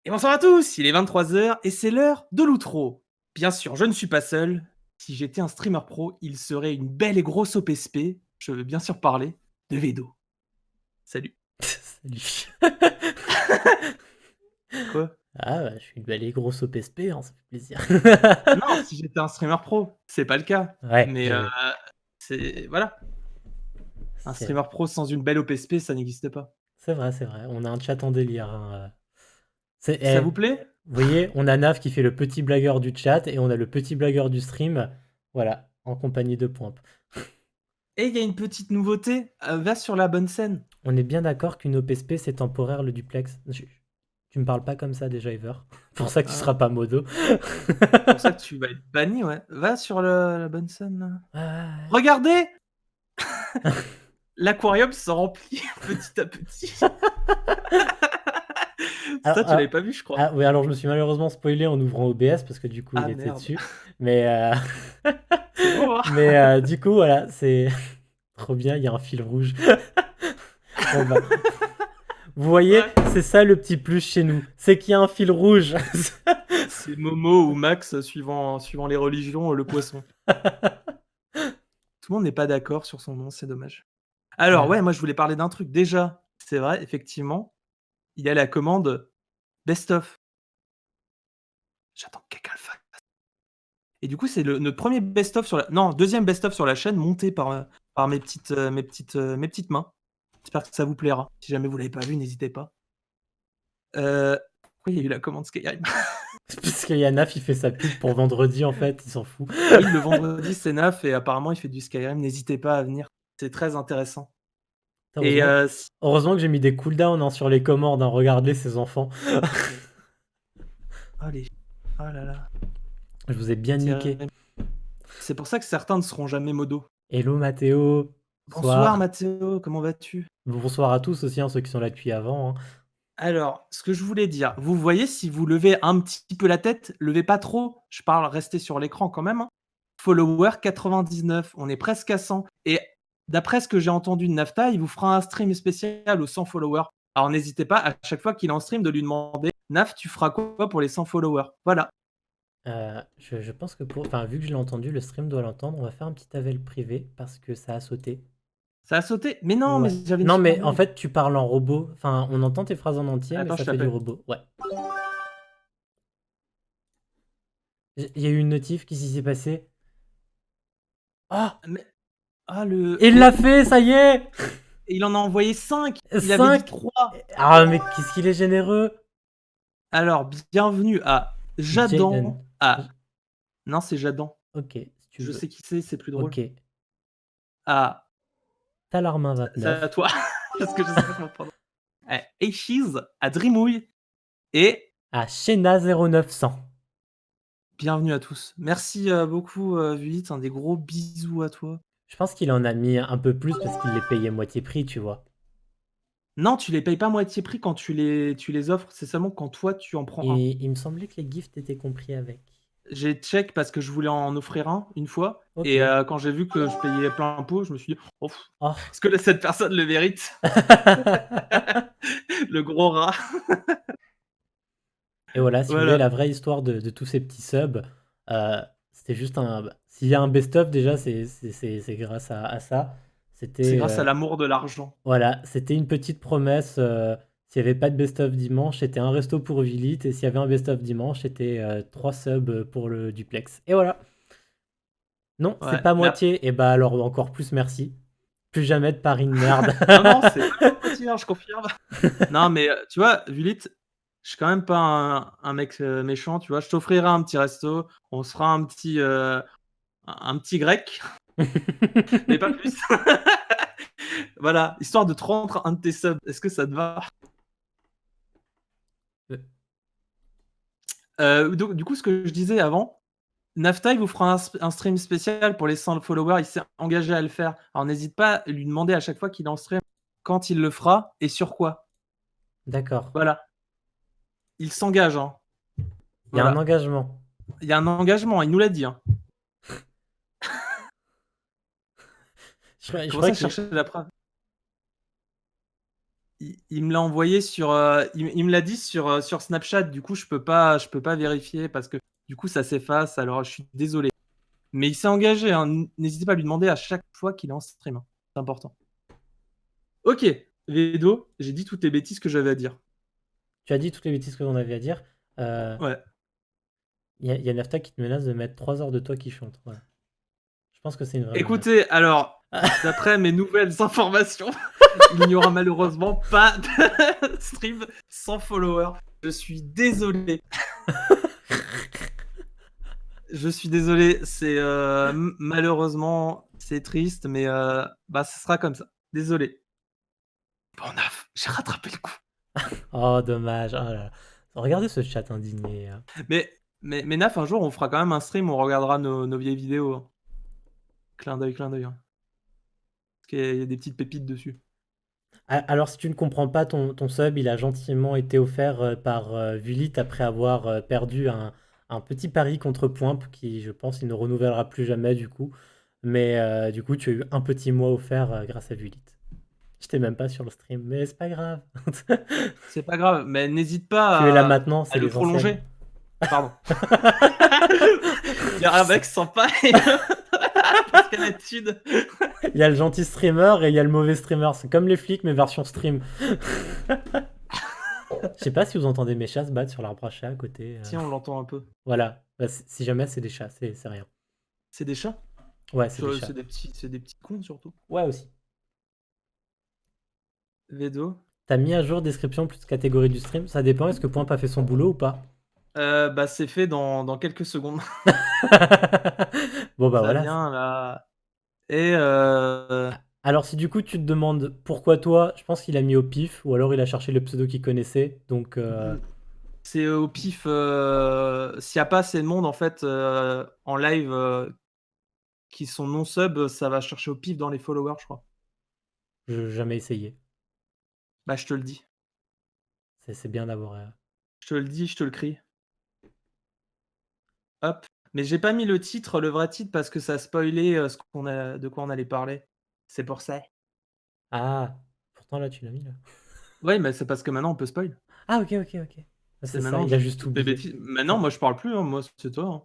Et bonsoir à tous, il est 23h et c'est l'heure de l'outro. Bien sûr, je ne suis pas seul. Si j'étais un streamer pro, il serait une belle et grosse OPSP. Je veux bien sûr parler de Vedo. Salut. Salut. Quoi? Ah, bah, je suis une belle et grosse OPSP, hein, ça fait plaisir. Non, si j'étais un streamer pro, c'est pas le cas. Ouais, Mais c'est voilà, un c'est streamer pro sans une belle OPSP, ça n'existe pas. c'est vrai, c'est vrai. On a un chat en délire, hein. Ça vous plaît? Vous voyez, on a Nav qui fait le petit blagueur du chat et on a le petit blagueur du stream. Voilà, en compagnie de Poimp. Et il y a une petite nouveauté, va sur la bonne scène. On est bien d'accord qu'une OPSP c'est temporaire le duplex. Tu me parles pas comme ça déjà, Ever. Pour ça que tu seras Hein, pas modo. pour ça que tu vas être banni, ouais. Va sur la bonne scène. Là. Ah, Regardez! L'aquarium se remplit petit à petit. Alors, Ça, tu l'avais pas vu, je crois. oui, alors je me suis malheureusement spoilé en ouvrant OBS parce que du coup Ah il était merde, dessus. Mais, c'est beau, hein? mais du coup, voilà, c'est trop bien, il y a un fil rouge. Bon bah, vous voyez, Ouais. c'est ça le petit plus chez nous, c'est qu'il y a un fil rouge. C'est Momo ou Max, suivant les religions, le poisson. Tout le monde n'est pas d'accord sur son nom, c'est dommage. Alors Ouais. ouais, moi je voulais parler d'un truc. Déjà, c'est vrai, effectivement, il y a la commande best of. J'attends que quelqu'un le fasse. Et du coup, c'est notre premier best of sur la non, 2e best of sur la chaîne monté par mes petites mains. J'espère que ça vous plaira. Si jamais vous l'avez pas vu, n'hésitez pas. Pourquoi il y a eu la commande Skyrim? Parce qu'il y a Naf, il fait sa pub pour vendredi en fait, il s'en fout. Oui, le vendredi, c'est Naf et apparemment, il fait du Skyrim. N'hésitez pas à venir. C'est très intéressant. Et Heureusement, si heureusement que j'ai mis des cooldowns hein, sur les commandes, hein, regardez ces enfants. oh les oh là là, Je vous ai bien niqué. terrible. C'est pour ça que certains ne seront jamais modos. Hello Mathéo, Bonsoir bonsoir. Mathéo, comment vas-tu? Bonsoir à tous aussi, hein, ceux qui sont là depuis avant, hein. Alors, ce que je voulais dire, vous voyez si vous levez un petit peu la tête, levez pas trop, je parle, restez sur l'écran quand même, hein. Follower 99, on est presque à 100 et d'après ce que j'ai entendu de Nafta, il vous fera un stream spécial aux 100 followers. Alors n'hésitez pas à chaque fois qu'il est en stream de lui demander: «Naf, tu feras quoi pour les 100 followers?» Voilà. Je pense que enfin, vu que je l'ai entendu, le stream doit l'entendre, on va faire un petit avel privé parce que ça a sauté. Ça a sauté? Mais non, mais Ouais. j'avais une Non, super mais en blague. fait, tu parles en robot. Enfin, on entend tes phrases en entier, mais Attends, ça je fait du t'appelle. robot. Ouais. Il y a eu une notif, qu'est-ce qui s'est passé? Ah! Mais ah le Il l'a fait, ça y est! il en a envoyé 5. Il avait dit 5. 3. Ah, mais qu'est-ce qu'il est généreux! Alors bienvenue à Jaden. Jadan. Ah, non, c'est Jadan. Ok, si tu Je veux. sais qui c'est plus drôle. Ok. À Talarmin c'est à 29. toi, parce que je sais pas comment prendre. À Aishiz, à Drimouille et À Shena 0900. bienvenue à tous. Merci, beaucoup, Vulit, des gros bisous à toi. Je pense qu'il en a mis un peu plus parce qu'il les payait moitié prix, tu vois. Non, tu les payes pas moitié prix quand tu les offres, c'est seulement quand toi tu en prends un. Et il me semblait que les gifts étaient compris avec. J'ai check parce que je voulais en offrir un, une fois Ok. et quand j'ai vu que je payais plein pot, je me suis dit: «Oh, Oh. est-ce que cette personne le mérite?» Le gros rat. Et voilà, si vous voulez Voilà, la vraie histoire de tous ces petits subs, c'était juste un. S'il y a un best-of, déjà, c'est grâce à ça. c'est C'était grâce à l'amour de l'argent. voilà, c'était une petite promesse. S'il n'y avait pas de best-of dimanche, c'était un resto pour Vilit. Et s'il y avait un best-of dimanche, c'était 3 subs pour le duplex. Et voilà. Non, c'est Ouais, pas mais moitié. Et bah alors encore plus merci. Plus jamais de paris de merde. non, non, c'est pas la moitié, hein, je confirme. Non, mais tu vois, Vulit, je suis quand même pas un mec, méchant, tu vois? Je t'offrirai un petit resto, on se fera un petit grec, mais pas plus. Voilà, histoire de te rendre un de tes subs. Est-ce que ça te va? Donc du coup, ce que je disais avant, Nafta, il vous fera un stream spécial pour les 100 followers, il s'est engagé à le faire. Alors n'hésite pas à lui demander à chaque fois qu'il est en stream, quand il le fera et sur quoi. D'accord. Voilà, il s'engage, hein. Il y a un Voilà. engagement. Il y a un engagement, il nous l'a dit, hein. Je Comment ça crois que chercher la preuve? il me l'a envoyé il me l'a dit sur Snapchat. Du coup, je peux pas vérifier parce que du coup, ça s'efface. Alors, je suis désolé. Mais il s'est engagé, hein. N'hésitez pas à lui demander à chaque fois qu'il est en stream, hein. C'est important. Ok, Vedo, j'ai dit toutes les bêtises que j'avais à dire. Tu as dit toutes les bêtises que l'on avait à dire. Ouais. Y a Nafta qui te menace de mettre 3 heures de toi qui chante. Voilà. Je pense que c'est une vraie menace. Écoutez, alors, d'après mes nouvelles informations, il n'y aura malheureusement pas de stream sans followers. Je suis désolé. Je suis désolé, c'est malheureusement, c'est triste, mais bah, ce sera comme ça. Désolé. Bon, Naf, j'ai rattrapé le coup. Oh, dommage. Oh là là. Regardez ce chat indigné. Mais Naf, un jour, on fera quand même un stream où on regardera nos vieilles vidéos, hein. Clin d'œil, hein. Parce qu'il y a des petites pépites dessus. Alors, si tu ne comprends pas, ton sub, il a gentiment été offert par Vulit après avoir perdu un petit pari contre Poimp qui, je pense, il ne renouvellera plus jamais du coup. Mais du coup, tu as eu un petit mois offert grâce à Vulit. J'étais même pas sur le stream, mais c'est pas grave. C'est pas grave, mais n'hésite Tu es là pas maintenant, à c'est le les anciennes. prolonger. Pardon. Il y a un mec sympa parce qu'à l'étude. Il y a le gentil streamer et il y a le mauvais streamer. C'est comme les flics, mais version stream. Je sais pas si vous entendez mes chats se battre sur l'arbre à chat à côté. Si, on l'entend un peu. Voilà. Bah, si jamais c'est des chats, c'est rien. C'est des chats? Ouais, c'est des chats. C'est des petits cons surtout. Ouais, aussi. Vedo. T'as mis à jour description plus catégorie du stream. Ça dépend, est-ce que Point a fait son boulot ou pas? Bah, c'est fait dans quelques secondes. Bon, bah Ça voilà. vient là. Et Alors, si du coup tu te demandes pourquoi toi, je pense qu'il a mis au pif, ou alors il a cherché le pseudo qu'il connaissait. Donc, c'est au pif. S'il n'y a pas assez de monde en fait en live qui sont non sub, ça va chercher au pif dans les followers, je crois. j'ai jamais essayé. Bah, je te le dis. C'est bien d'avoir. Je te le dis, je te le crie. Hop. Mais j'ai pas mis le titre, le vrai titre, parce que ça spoilait de quoi on allait parler. C'est pour ça. Ah, pourtant là tu l'as mis là. Oui, mais c'est parce que maintenant on peut spoil. Ah, ok. C'est ça, maintenant il a juste toutes les oublié. bêtises. Maintenant, moi je parle plus, hein, moi c'est toi, hein.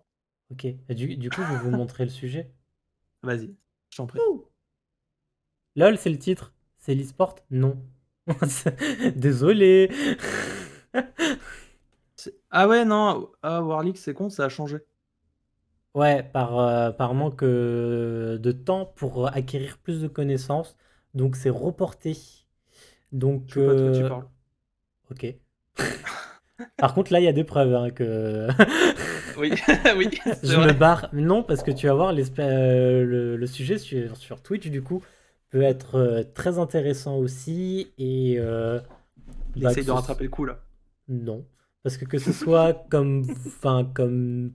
Ok, et du coup je vais vous montrer le sujet. Vas-y, je t'en prie. LOL, c'est le titre. C'est l'e-sport? Non. Désolé. Ah ouais, non, Warlick, c'est con, ça a changé. Ouais, par manque de temps pour acquérir plus de connaissances. Donc c'est reporté. Donc, Je vois pas de quoi tu parles. ok. Par contre, là, il y a des preuves hein, que Oui, oui, c'est je me vrai. barre. Non, parce que tu vas voir, le sujet sur Twitch, du coup, peut être très intéressant aussi. Et Il bah, essaye de rattraper le coup là. non. Parce que ce soit comme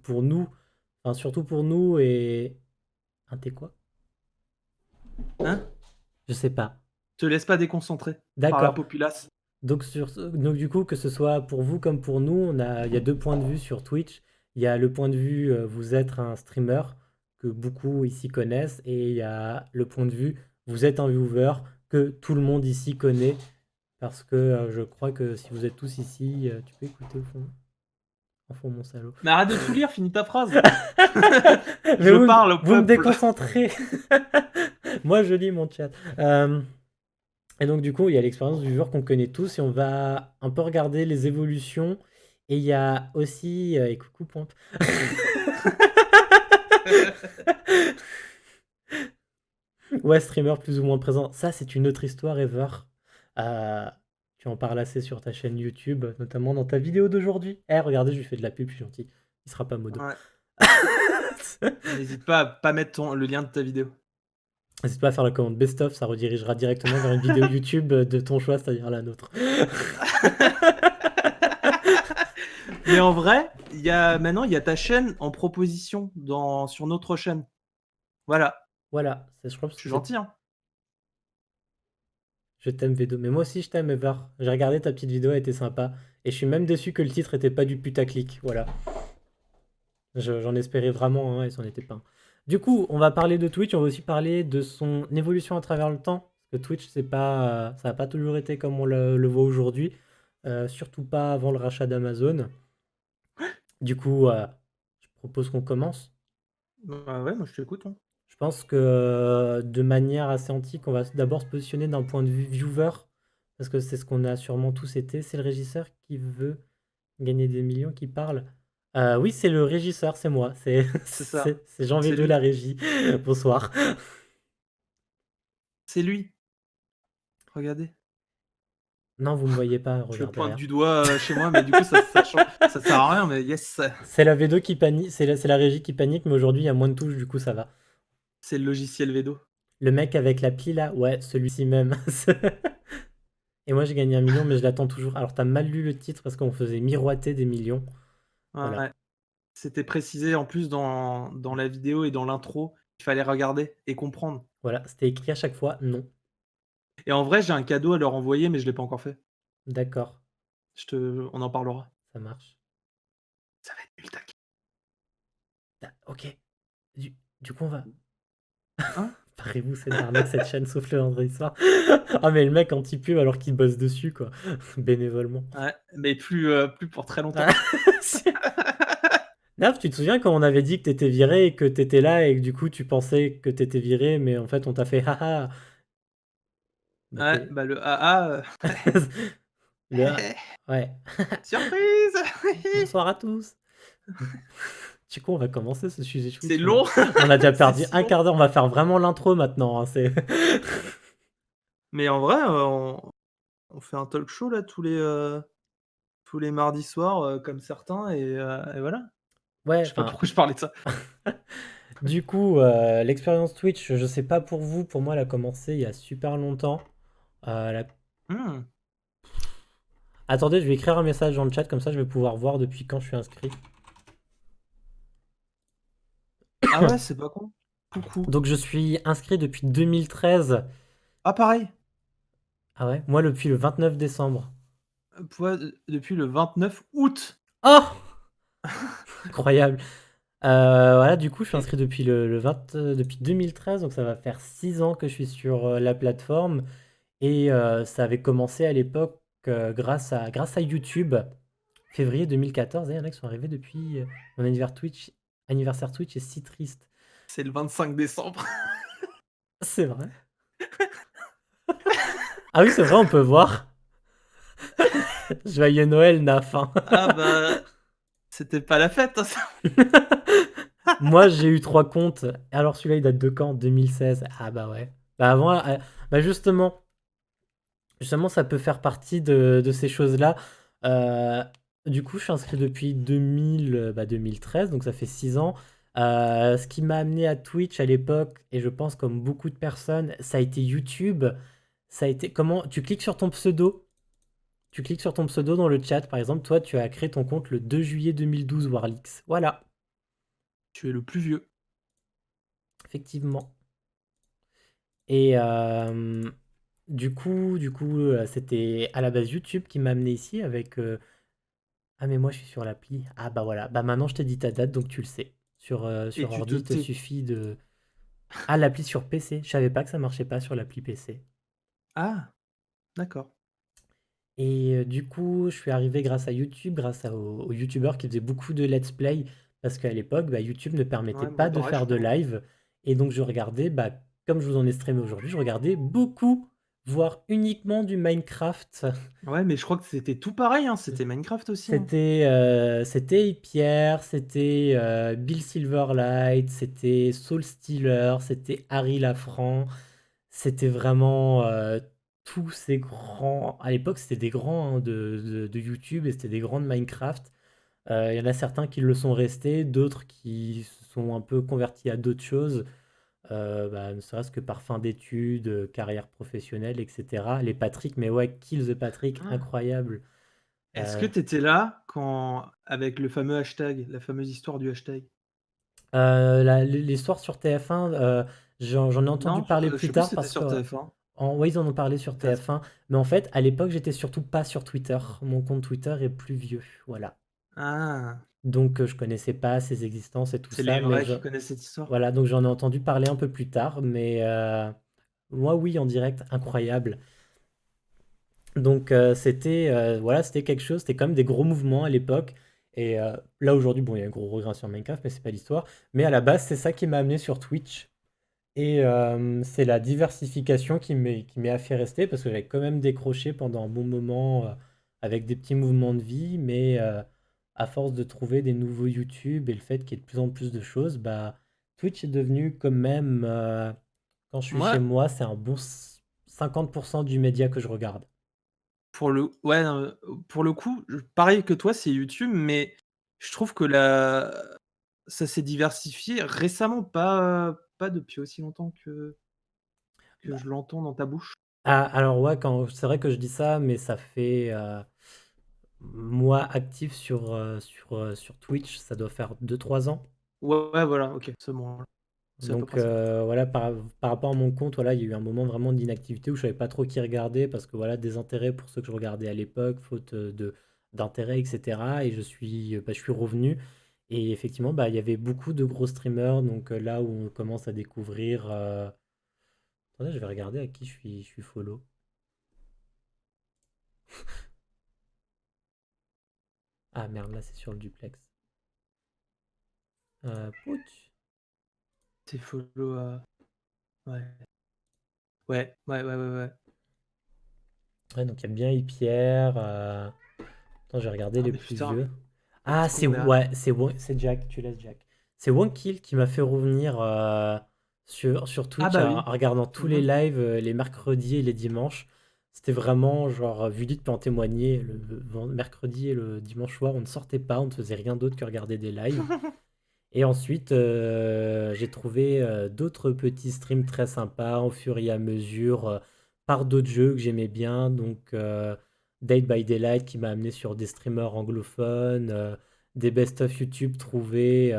pour nous, enfin, surtout pour nous et. Un thé quoi? Hein? Je sais pas. Te laisse pas déconcentrer par la D'accord. populace. Donc, donc du coup, que ce soit pour vous comme pour nous, il y a deux points de vue sur Twitch. Il y a le point de vue, vous êtes un streamer que beaucoup ici connaissent, et il y a le point de vue, vous êtes un viewer que tout le monde ici connaît. Parce que je crois que si vous êtes tous ici, tu peux écouter au fond. Au fond, mon salaud. Mais arrête de tout lire, finis ta phrase. Mais Je parle au vous me peuple. déconcentrez. Moi, je lis mon chat. Et donc, du coup, il y a l'expérience du viewer qu'on connaît tous et on va un peu regarder les évolutions. Et il y a aussi. Et coucou, Pompe. Ouais, streamer plus ou moins présent. Ça, c'est une autre histoire, Ever. Tu en parles assez sur ta chaîne YouTube, notamment dans ta vidéo d'aujourd'hui. Eh, regardez, je lui fais de la pub, je suis gentil. Il sera pas modo. Ouais. N'hésite pas à pas mettre le lien de ta vidéo. N'hésite pas à faire la commande best-of, ça redirigera directement vers une vidéo YouTube de ton choix, c'est-à-dire la nôtre. Mais en vrai, maintenant, il y a ta chaîne en proposition sur notre chaîne. Voilà. Voilà, je crois que Je suis gentil, hein. Je t'aime, Vedo. Mais moi aussi, je t'aime, Ever. J'ai regardé ta petite vidéo, elle était sympa. Et je suis même déçu que le titre était pas du putaclic. Voilà. J'en espérais vraiment, hein, et c'en était pas un. Du coup, on va parler de Twitch, on va aussi parler de son évolution à travers le temps. que Twitch, ça n'a pas toujours été comme on le voit aujourd'hui, surtout pas avant le rachat d'Amazon. Du coup, je propose qu'on commence. Bah ouais, moi je t'écoute, hein. Je pense que de manière assez antique, on va d'abord se positionner d'un point de vue viewer, parce que c'est ce qu'on a sûrement tous été. C'est le régisseur qui veut gagner des millions qui parle. Oui, c'est le régisseur, c'est moi. C'est C'est ça. c'est Janvier C'est de la lui. régie. Bonsoir. C'est lui. Regardez. Non, vous me voyez pas, Je regardez pointe rien. du doigt chez moi, mais du coup, ça sert à rien, mais yes. C'est la V2 qui panique, c'est la régie qui panique, mais aujourd'hui il y a moins de touches, du coup ça va. C'est le logiciel Vedo. Le mec avec l'appli là, ouais, celui-ci même. Et moi j'ai gagné 1 million, mais je l'attends toujours. Alors t'as mal lu le titre parce qu'on faisait miroiter des millions. Voilà. Ouais. C'était précisé en plus dans la vidéo et dans l'intro, il fallait regarder et comprendre. Voilà, c'était écrit à chaque fois, non. Et en vrai, j'ai un cadeau à leur envoyer, mais je l'ai pas encore fait. D'accord, On en parlera. ça marche. Ça va être nul, tac. Ok. Du, du coup on va. Hein? Parez-vous, c'est de l'arnaque cette chaîne, sauf le vendredi soir. Ah mais le mec anti-pub alors qu'il bosse dessus quoi, bénévolement. Ouais, mais plus pour très longtemps. Ah, Naf, tu te souviens quand on avait dit que t'étais viré et que t'étais là et que du coup tu pensais que t'étais viré, mais en fait on t'a fait haha. Bah Ouais, t'es. bah le AA, Le A. Ouais. surprise! Bonsoir à tous. Du coup, on va commencer ce sujet C'est Switch. long, On a déjà c'est perdu si un long. quart d'heure. On va faire vraiment l'intro maintenant, hein, c'est... Mais en vrai, on fait un talk show là tous les mardis soirs, comme certains et voilà. Ouais, Je sais pas enfin. pourquoi je parlais de ça. Du coup, l'expérience Twitch, je sais pas pour vous, pour moi, elle a commencé il y a super longtemps. La- Mmh. Attendez, je vais écrire un message dans le chat, comme ça je vais pouvoir voir depuis quand je suis inscrit. Ah ouais, c'est pas con. Coucou. Donc je suis inscrit depuis 2013. Ah pareil, Ah ouais? Moi, depuis le 29 décembre. ouais, depuis le 29 août Oh! Incroyable. Voilà, du coup, je suis et inscrit depuis le 20, depuis 2013, donc ça va faire 6 ans que je suis sur la plateforme. Et ça avait commencé à l'époque grâce à YouTube, février 2014. Et il y en a qui sont arrivés depuis mon anniversaire Twitch est si triste. c'est le 25 décembre. C'est vrai. Ah oui, c'est vrai, on peut voir. Joyeux Noël, Naf, hein. Ah bah, c'était pas la fête, hein, ça. Moi, j'ai eu 3 comptes. Alors celui-là, il date de quand? 2016. Ah bah ouais. Bah avant, bah justement, ça peut faire partie de ces choses-là. Euh, du coup, je suis inscrit depuis 2013, donc ça fait 6 ans. Ce qui m'a amené à Twitch à l'époque, et je pense comme beaucoup de personnes, ça a été YouTube. Ça a été comment? Tu cliques sur ton pseudo. Tu cliques sur ton pseudo dans le chat. Par exemple, toi, tu as créé ton compte le 2 juillet 2012, Warlix. Voilà, Tu es le plus vieux. effectivement. Et c'était à la base YouTube qui m'a amené ici avec. Ah, mais moi, je suis sur l'appli. Ah, bah voilà. Bah maintenant, je t'ai dit ta date, donc tu le sais. Et Sur tu te ordi, il te tais. suffit de. Ah, l'appli sur PC. Je savais pas que ça marchait pas sur l'appli PC. Ah, d'accord. Et du coup, je suis arrivé grâce à YouTube, aux YouTubeurs qui faisaient beaucoup de let's play. Parce qu'à l'époque, bah, YouTube ne permettait Ouais, pas moi de pareil, je faire de crois. live. Et donc, je regardais, bah, comme je vous en ai streamé aujourd'hui, je regardais beaucoup, voire uniquement du Minecraft. Ouais, mais je crois que c'était tout pareil, hein, c'était Minecraft aussi, hein. C'était Pierre, c'était Bill Silverlight, c'était Soul Stealer, c'était Harry Lafranc, c'était vraiment tous ces grands. À l'époque, c'était des grands hein, de YouTube et c'était des grands de Minecraft. Il y en a certains qui le sont restés, d'autres qui se sont un peu convertis à d'autres choses, bah, ne serait-ce que par fin d'études, carrière professionnelle, etc. Les Patrick, mais ouais, Kill the Patrick, Ah. incroyable. Est-ce que Euh, tu étais là quand avec le fameux hashtag, la fameuse histoire du hashtag? L'histoire sur TF1, j'en ai entendu Non? parler Je plus sais plus si tard c'était parce sur que, TF1. ouais, ils en ont parlé sur Peut-être. TF1, mais en fait, à l'époque, j'étais surtout pas sur Twitter. Mon compte Twitter est plus vieux, voilà. Ah, Donc, je connaissais pas ses existences et tout c'est les ça, vrais qui connaissent cette histoire. voilà, donc j'en ai entendu parler un peu plus tard, mais Moi, oui, en direct, incroyable. Donc, voilà, c'était quelque chose, c'était quand même des gros mouvements à l'époque. Et là, aujourd'hui, bon, il y a un gros regret sur Minecraft, mais c'est pas l'histoire. Mais à la base, c'est ça qui m'a amené sur Twitch. Et c'est la diversification qui m'a fait rester parce que j'avais quand même décroché pendant un bon moment avec des petits mouvements de vie, mais à force de trouver des nouveaux YouTube et le fait qu'il y ait de plus en plus de choses, bah Twitch est devenu quand même, quand je suis chez Moi, moi, c'est un bon 50% du média que je regarde. ouais, non, pour le coup, pareil que toi, c'est YouTube, mais je trouve que la ça s'est diversifié récemment, pas depuis aussi longtemps que Bah, je l'entends dans ta bouche. alors ouais, c'est vrai que je dis ça, mais ça fait moi actif sur Twitch, ça doit faire 2 3 ans. Ouais, ouais, voilà, OK, c'est bon, c'est à peu Donc près ça. voilà, par rapport à mon compte, voilà, il y a eu un moment vraiment d'inactivité où je savais pas trop qui regarder parce que voilà, désintérêt pour ceux que je regardais à l'époque, faute d'intérêt, etc. Et je suis revenu. Et effectivement, bah, il y avait beaucoup de gros streamers. Donc là où on commence à découvrir. Attendez, je vais regarder à qui je suis follow. Ah merde, là c'est sur le duplex. Pouch. Tes follow, ouais. Ouais, ouais, ouais, ouais. Ouais, donc il y a bien Pierre. Attends, je vais regarder Ah les mais plus putain, vieux. Ah, est-ce c'est qu'on a ouais, c'est Jack, tu laisses Jack. C'est Wankill qui m'a fait revenir sur ah Twitch bah en oui. regardant tous les Mmh. lives les mercredis et les dimanches. C'était vraiment genre, Judith peut en témoigner, le mercredi et le dimanche soir, on ne sortait pas, on ne faisait rien d'autre que regarder des lives. Et ensuite, j'ai trouvé d'autres petits streams très sympas au fur et à mesure par d'autres jeux que j'aimais bien. Donc, Dead by Daylight qui m'a amené sur des streamers anglophones, des best-of YouTube trouvés,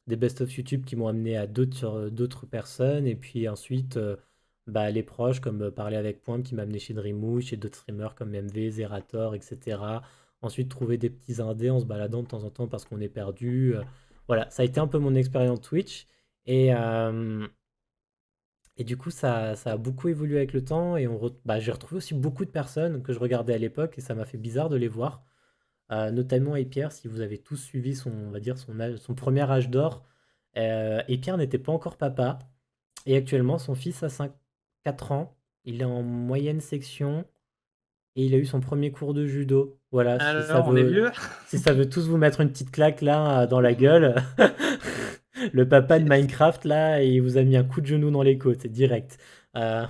des best-of YouTube qui m'ont amené à d'autres personnes. Et puis ensuite, bah, les proches comme Parler avec Pointe qui m'a amené chez Dreamouche, chez d'autres streamers comme MV, Zerator, etc. Ensuite, trouver des petits indés en se baladant de temps en temps parce qu'on est perdu. Voilà, ça a été un peu mon expérience Twitch. Et, euh, et du coup, ça a beaucoup évolué avec le temps. Et bah, j'ai retrouvé aussi beaucoup de personnes que je regardais à l'époque et ça m'a fait bizarre de les voir. Notamment Pierre, si vous avez tous suivi on va dire, son premier âge d'or. Pierre n'était pas encore papa. Et actuellement, son fils a 4 ans. Il est en moyenne section et il a eu son premier cours de judo. Voilà, Alors, on est vieux? si ça veut tous vous mettre une petite claque là dans la gueule, le papa de Minecraft là, il vous a mis un coup de genou dans les côtes, c'est direct. Euh,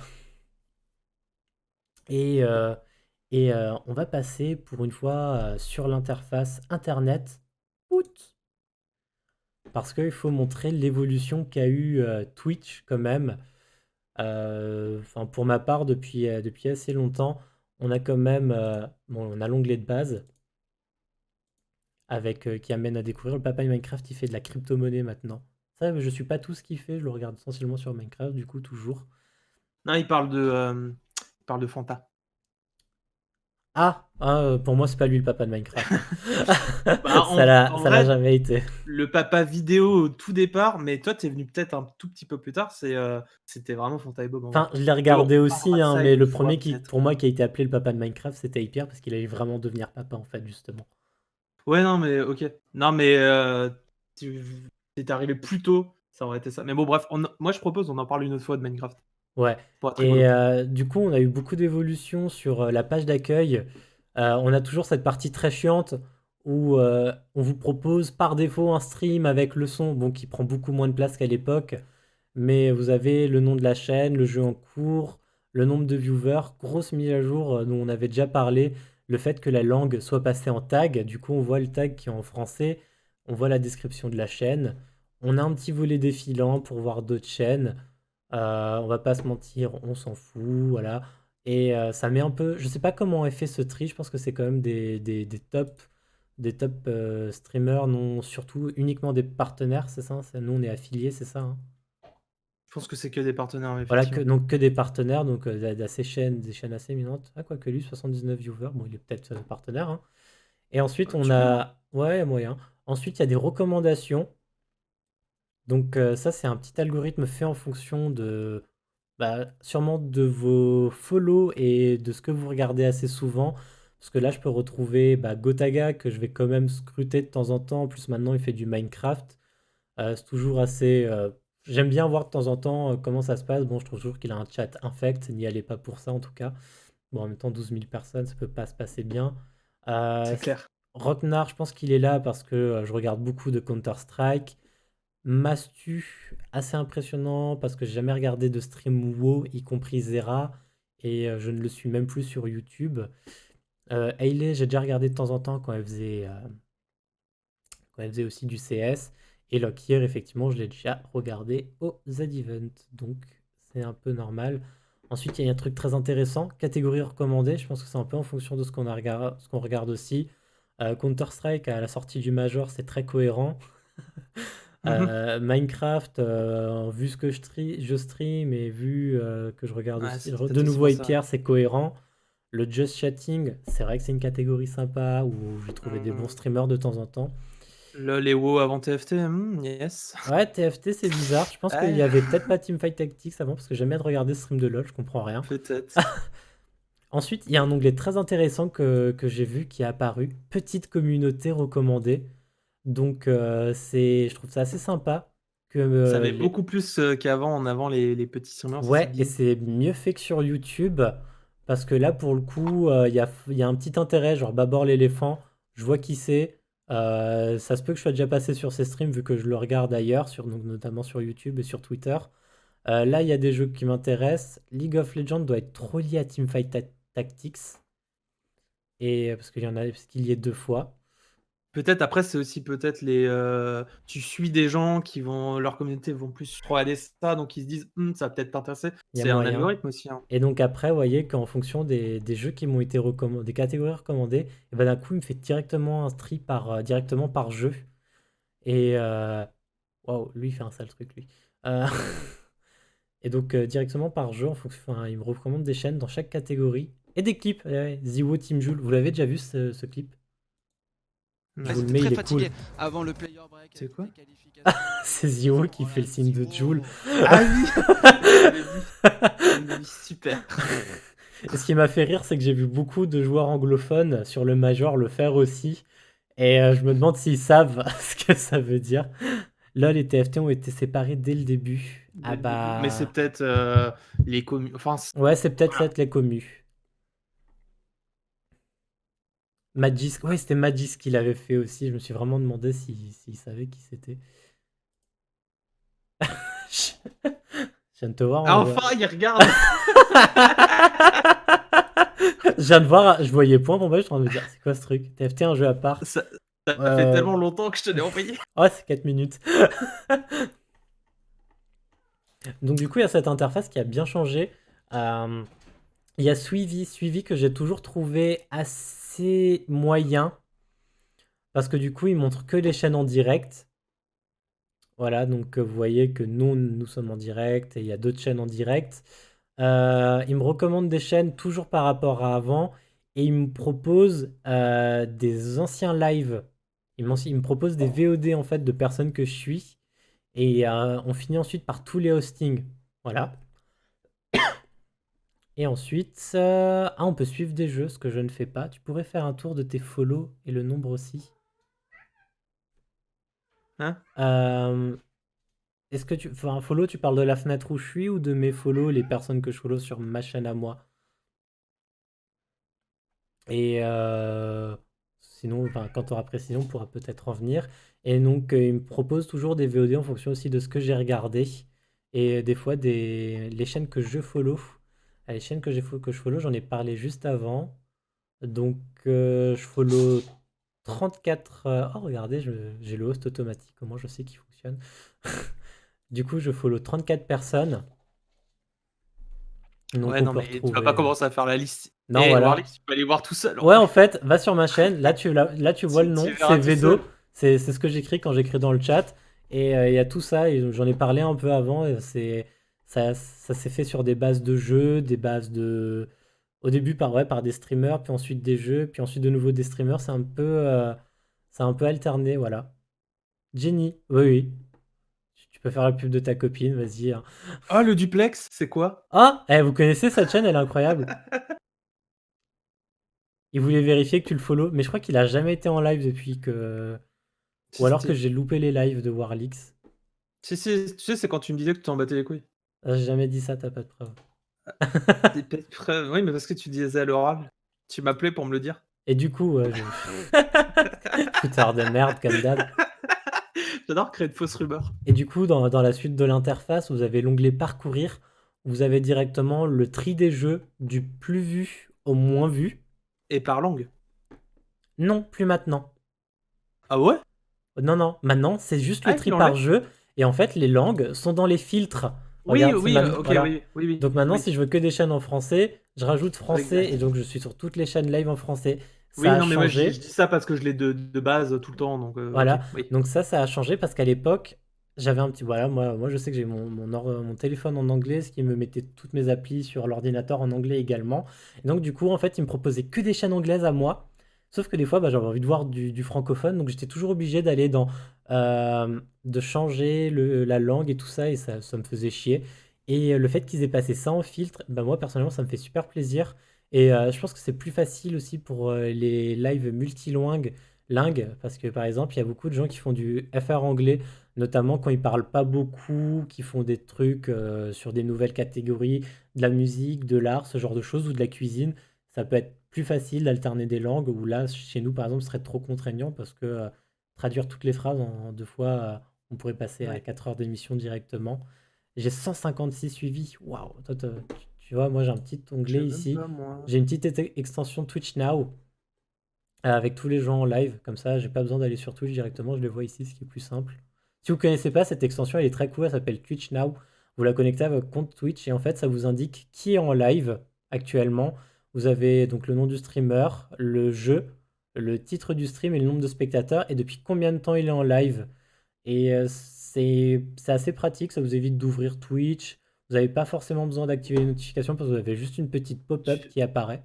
et on va passer pour une fois sur l'interface Internet. Out. Parce qu'il faut montrer l'évolution qu'a eu Twitch quand même. Enfin, pour ma part, depuis assez longtemps, on a quand même bon, on a l'onglet de base qui amène à découvrir le papa de Minecraft. Il fait de la crypto-monnaie maintenant. Ça, je suis pas tout ce qu'il fait. Je le regarde essentiellement sur Minecraft, du coup, toujours. Non, il parle de Fanta. Pour moi, c'est pas lui le papa de Minecraft, hein. Bah, en Ça l'a vrai, jamais été. le papa vidéo au tout départ, mais toi, tu es venu peut-être un tout petit peu plus tard, c'était vraiment Fanta et Bob en vrai. Enfin, je l'ai Mais bon, regardé on parlera aussi, de hein, ça mais une le fois premier peut-être. pour moi, qui a été appelé le papa de Minecraft, c'était Hyper parce qu'il allait vraiment devenir papa, en fait, justement. Ouais, non, mais OK. Non, mais tu tu arrivé plus tôt, ça aurait été ça. Mais bon, bref, moi, je propose, on en parle une autre fois de Minecraft. Ouais. Pour être Et rigolo. du coup, on a eu beaucoup d'évolutions sur la page d'accueil. On a toujours cette partie très chiante où on vous propose par défaut un stream avec le son, bon, qui prend beaucoup moins de place qu'à l'époque. Mais vous avez le nom de la chaîne, le jeu en cours, le nombre de viewers, grosse mise à jour dont on avait déjà parlé, le fait que la langue soit passée en tag. Du coup, on voit le tag qui est en français, on voit la description de la chaîne. On a un petit volet défilant pour voir d'autres chaînes. On va pas se mentir, on s'en fout, voilà. Et ça met un peu, je sais pas comment est fait ce tri, je pense que c'est quand même des top streamers, non, surtout uniquement des partenaires, c'est ça? Nous, on est affiliés, c'est ça, hein? Je pense que c'est que des partenaires, Voilà, effectivement. donc que des partenaires, donc des chaînes assez éminentes. Ah, quoique lui, 79 viewers, bon, il est peut-être partenaire, hein. Et ensuite, on Tu crois? a, ouais, moyen. Ensuite, il y a des recommandations. Donc ça, c'est un petit algorithme fait en fonction Bah, sûrement de vos follow et de ce que vous regardez assez souvent. Parce que là, je peux retrouver bah, Gotaga, que je vais quand même scruter de temps en temps. En plus, maintenant, il fait du Minecraft. C'est toujours assez. J'aime bien voir de temps en temps comment ça se passe. Bon, je trouve toujours qu'il a un chat infect. N'y allez pas pour ça, en tout cas. Bon, en même temps, 12 000 personnes, ça peut pas se passer bien. Euh, C'est clair. Rocknar, je pense qu'il est là parce que je regarde beaucoup de Counter-Strike. Mastu, assez impressionnant parce que j'ai jamais regardé de stream WoW, y compris Zera, et je ne le suis même plus sur YouTube. Hailey, j'ai déjà regardé de temps en temps quand elle faisait aussi du CS. Et Lockyer, effectivement, je l'ai déjà regardé au Z-Event, donc c'est un peu normal. Ensuite, il y a un truc très intéressant, catégorie recommandée. Je pense que c'est un peu en fonction de ce qu'on regarde aussi. Counter-Strike, à la sortie du Major, c'est très cohérent. Mhm. Minecraft, vu ce que je stream et vu que je regarde Ouais, aussi c'est de peut-être aussi nouveau pour ça. 8 c'est cohérent. Le Just Chatting, c'est vrai que c'est une catégorie sympa où j'ai trouvé des bons Hum, streamers de temps en temps. LOL et WoW avant TFT, yes. Ouais, TFT, c'est bizarre. Je pense qu'il y Ouais, avait peut-être pas Teamfight Tactics avant parce que j'aime bien de regarder ce stream de LoL, je comprends rien. peut-être. Ensuite, il y a un onglet très intéressant que j'ai vu qui est apparu, petite communauté recommandée. Donc, je trouve ça assez sympa que Ça met beaucoup plus qu'avant, en avant les petits streamers, ça c'est ouais, et bien. c'est mieux fait que sur YouTube, parce que là, pour le coup, il y a un petit intérêt, genre Babor l'éléphant, je vois qui c'est. Ça se peut que je sois déjà passé sur ses streams, vu que je le regarde ailleurs, donc notamment sur YouTube et sur Twitter. Là, il y a des jeux qui m'intéressent. League of Legends doit être trop lié à Teamfight Tactics, et parce qu'il y est 2 fois. Peut-être après, c'est aussi peut-être tu suis des gens qui vont, leur communauté vont plus regarder ça, donc ils se disent, ça va peut-être t'intéresser. Il y a C'est un moyen. algorithme aussi, hein. Et donc après, vous voyez qu'en fonction des jeux qui m'ont été recommandés, des catégories recommandées, et ben d'un coup, il me fait directement un directement par jeu. Et waouh, lui, il fait un sale truc, lui. Euh, et donc directement par jeu, enfin, il me recommande des chaînes dans chaque catégorie. Et des clips. Ouais, Ziwo Team Joule. Vous l'avez déjà vu ce clip? Je Ouais, vous le c'était mets, très il est cool. fatigué avant le player break C'est avec quoi? les qualifications C'est en Ziwo disant qui fait ouais, le signe de Joule. Zio. Ah oui! Je l'avais vu. Je l'avais vu, super. Et ce qui m'a fait rire, c'est que j'ai vu beaucoup de joueurs anglophones sur le Major le faire aussi. Et je me demande s'ils savent ce que ça veut dire. Là, les TFT ont été séparés dès le début. Ah Dès le début. Mais c'est bah. peut-être les communes. Enfin, Ouais, c'est peut-être voilà. ça, les commus. Magis, ouais, c'était Magis qui l'avait fait aussi. Je me suis vraiment demandé s'il savait qui c'était. Je viens de te voir, Ah, on voit. enfin, il regarde! Je viens de voir, je voyais point pour moi, je suis en train de me dire, c'est quoi ce truc? TFT, un jeu à part. Ça, ça fait Euh... tellement longtemps que je te l'ai envoyé. Ouais, c'est 4 minutes. Donc du coup, il y a cette interface qui a bien changé. Euh, Il y a Suivi que j'ai toujours trouvé assez moyen. Parce que du coup, il montre que les chaînes en direct. Voilà, donc vous voyez que nous sommes en direct et il y a d'autres chaînes en direct. Il me recommande des chaînes toujours par rapport à avant et il me propose des anciens lives. Il me propose des VOD en fait de personnes que je suis et on finit ensuite par tous les hostings. Voilà. Et ensuite, on peut suivre des jeux, ce que je ne fais pas. Tu pourrais faire un tour de tes follow et le nombre aussi. Hein? Euh, Est-ce que enfin, follow, tu parles de la fenêtre où je suis ou de mes follow, les personnes que je follow sur ma chaîne à moi? Et sinon, enfin, quand tu auras précision, on pourra peut-être en venir. Et donc, il me propose toujours des VOD en fonction aussi de ce que j'ai regardé. Et des fois, les chaînes que je follow. Les chaînes que je follow, j'en ai parlé juste avant. Donc, je follow 34. Oh, regardez, j'ai le host automatique. Comment je sais qu'il fonctionne? Du coup, je follow 34 personnes. Donc, Ouais, on non, peut mais tu vas pas retrouver. Commencer à faire la liste. Non, Et voilà. Warlix, tu peux aller voir tout seul, en Ouais, vrai. en fait, va sur ma chaîne. Là, tu vois le Tu nom. verras C'est tout Vedo. seul. C'est ce que j'écris quand j'écris dans le chat. Et il y a tout ça. Et j'en ai parlé un peu avant. Et ça s'est fait sur des bases de jeux, des bases de. Au début, par des streamers, puis ensuite des jeux, puis ensuite de nouveau des streamers. C'est un peu alterné, voilà. Jenny, oui, oui. peux faire la pub de ta copine, vas-y, hein. Ah, le duplex, c'est quoi? Ah! Vous connaissez cette chaîne, elle est incroyable. Il voulait vérifier que tu le follow, mais je crois qu'il a jamais été en live depuis que ou Si, alors que si. j'ai loupé les lives de Warlix. Si, si, tu sais, c'est quand tu me disais que tu t'en battais les couilles. Ah, j'ai jamais dit ça, tu pas de preuves. Des petites preuves. Oui, mais parce que tu disais à l'oral. Tu m'appelais pour me le dire. Et du coup, je foutard de merde comme d'hab. J'adore créer de fausses rumeurs. Et du coup, dans la suite de l'interface, vous avez l'onglet Parcourir. Vous avez directement le tri des jeux du plus vu au moins vu. Et par langue. Non, plus maintenant. Ah ouais? Non, non, maintenant, c'est juste le Ah, tri ils par l'enlèvent? jeu. Et en fait, les langues sont dans les filtres. Oui, Regarde, c'est oui, ok, voilà. oui, oui, oui, Donc maintenant, oui. si je veux que des chaînes en français, je rajoute français et Exact. donc je suis sur toutes les chaînes live en français. Ça Oui, a non, mais moi, je changé. dis ça parce que je l'ai de base tout le temps, donc ok, Voilà. oui. Donc ça a changé parce qu'à l'époque, j'avais un petit. Voilà, moi je sais que j'ai mon téléphone en anglais, ce qui me mettait toutes mes applis sur l'ordinateur en anglais également. Et donc du coup, en fait, il me proposait que des chaînes anglaises à moi. Sauf que des fois, bah, j'avais envie de voir du francophone, donc j'étais toujours obligé d'aller de changer la langue et tout ça, et ça me faisait chier. Et le fait qu'ils aient passé ça en filtre, bah, moi personnellement, ça me fait super plaisir. Et je pense que c'est plus facile aussi pour les lives multilingues, parce que par exemple, il y a beaucoup de gens qui font du FR anglais, notamment quand ils parlent pas beaucoup, qui font des trucs sur des nouvelles catégories, de la musique, de l'art, ce genre de choses, ou de la cuisine. Ça peut être plus facile d'alterner des langues, ou là, chez nous, par exemple, ce serait trop contraignant parce que traduire toutes les phrases en 2 fois, on pourrait passer à Oui. 4 heures d'émission directement. J'ai 156 suivis. Waouh! Toi, tu vois, moi, j'ai un petit Je onglet sais même ici. pas, moi. J'ai une petite extension Twitch Now avec tous les gens en live. Comme ça, j'ai pas besoin d'aller sur Twitch directement. Je les vois ici, ce qui est plus simple. Si vous connaissez pas cette extension, elle est très cool. Elle s'appelle Twitch Now. Vous la connectez à votre compte Twitch et en fait, ça vous indique qui est en live actuellement. Vous avez donc le nom du streamer, le jeu, le titre du stream et le nombre de spectateurs et depuis combien de temps il est en live. Et c'est assez pratique, ça vous évite d'ouvrir Twitch. Vous n'avez pas forcément besoin d'activer les notifications parce que vous avez juste une petite pop-up Tu, qui apparaît.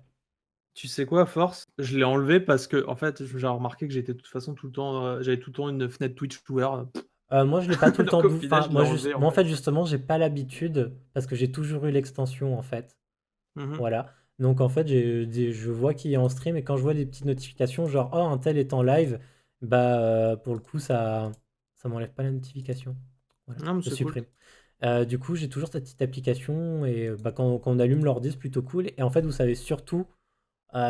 tu sais quoi, à force? Je l'ai enlevé parce que, en fait, j'ai remarqué que j'étais de toute façon tout le temps, j'avais tout le temps une fenêtre Twitch ouverte. Moi, je l'ai pas tout le temps Donc au final, enfin, je l'ai enlevé, en moi, en fait. fait, justement, j'ai pas l'habitude parce que j'ai toujours eu l'extension, en fait. Mhm. Voilà. Donc, en fait, je vois qui est en stream et quand je vois des petites notifications, genre, oh, un tel est en live, bah, pour le coup, ça m'enlève pas la notification. Voilà, Non, mais je c'est cool. supprime. Du coup, j'ai toujours cette petite application et bah, quand on allume l'ordi, c'est plutôt cool. Et en fait, vous savez surtout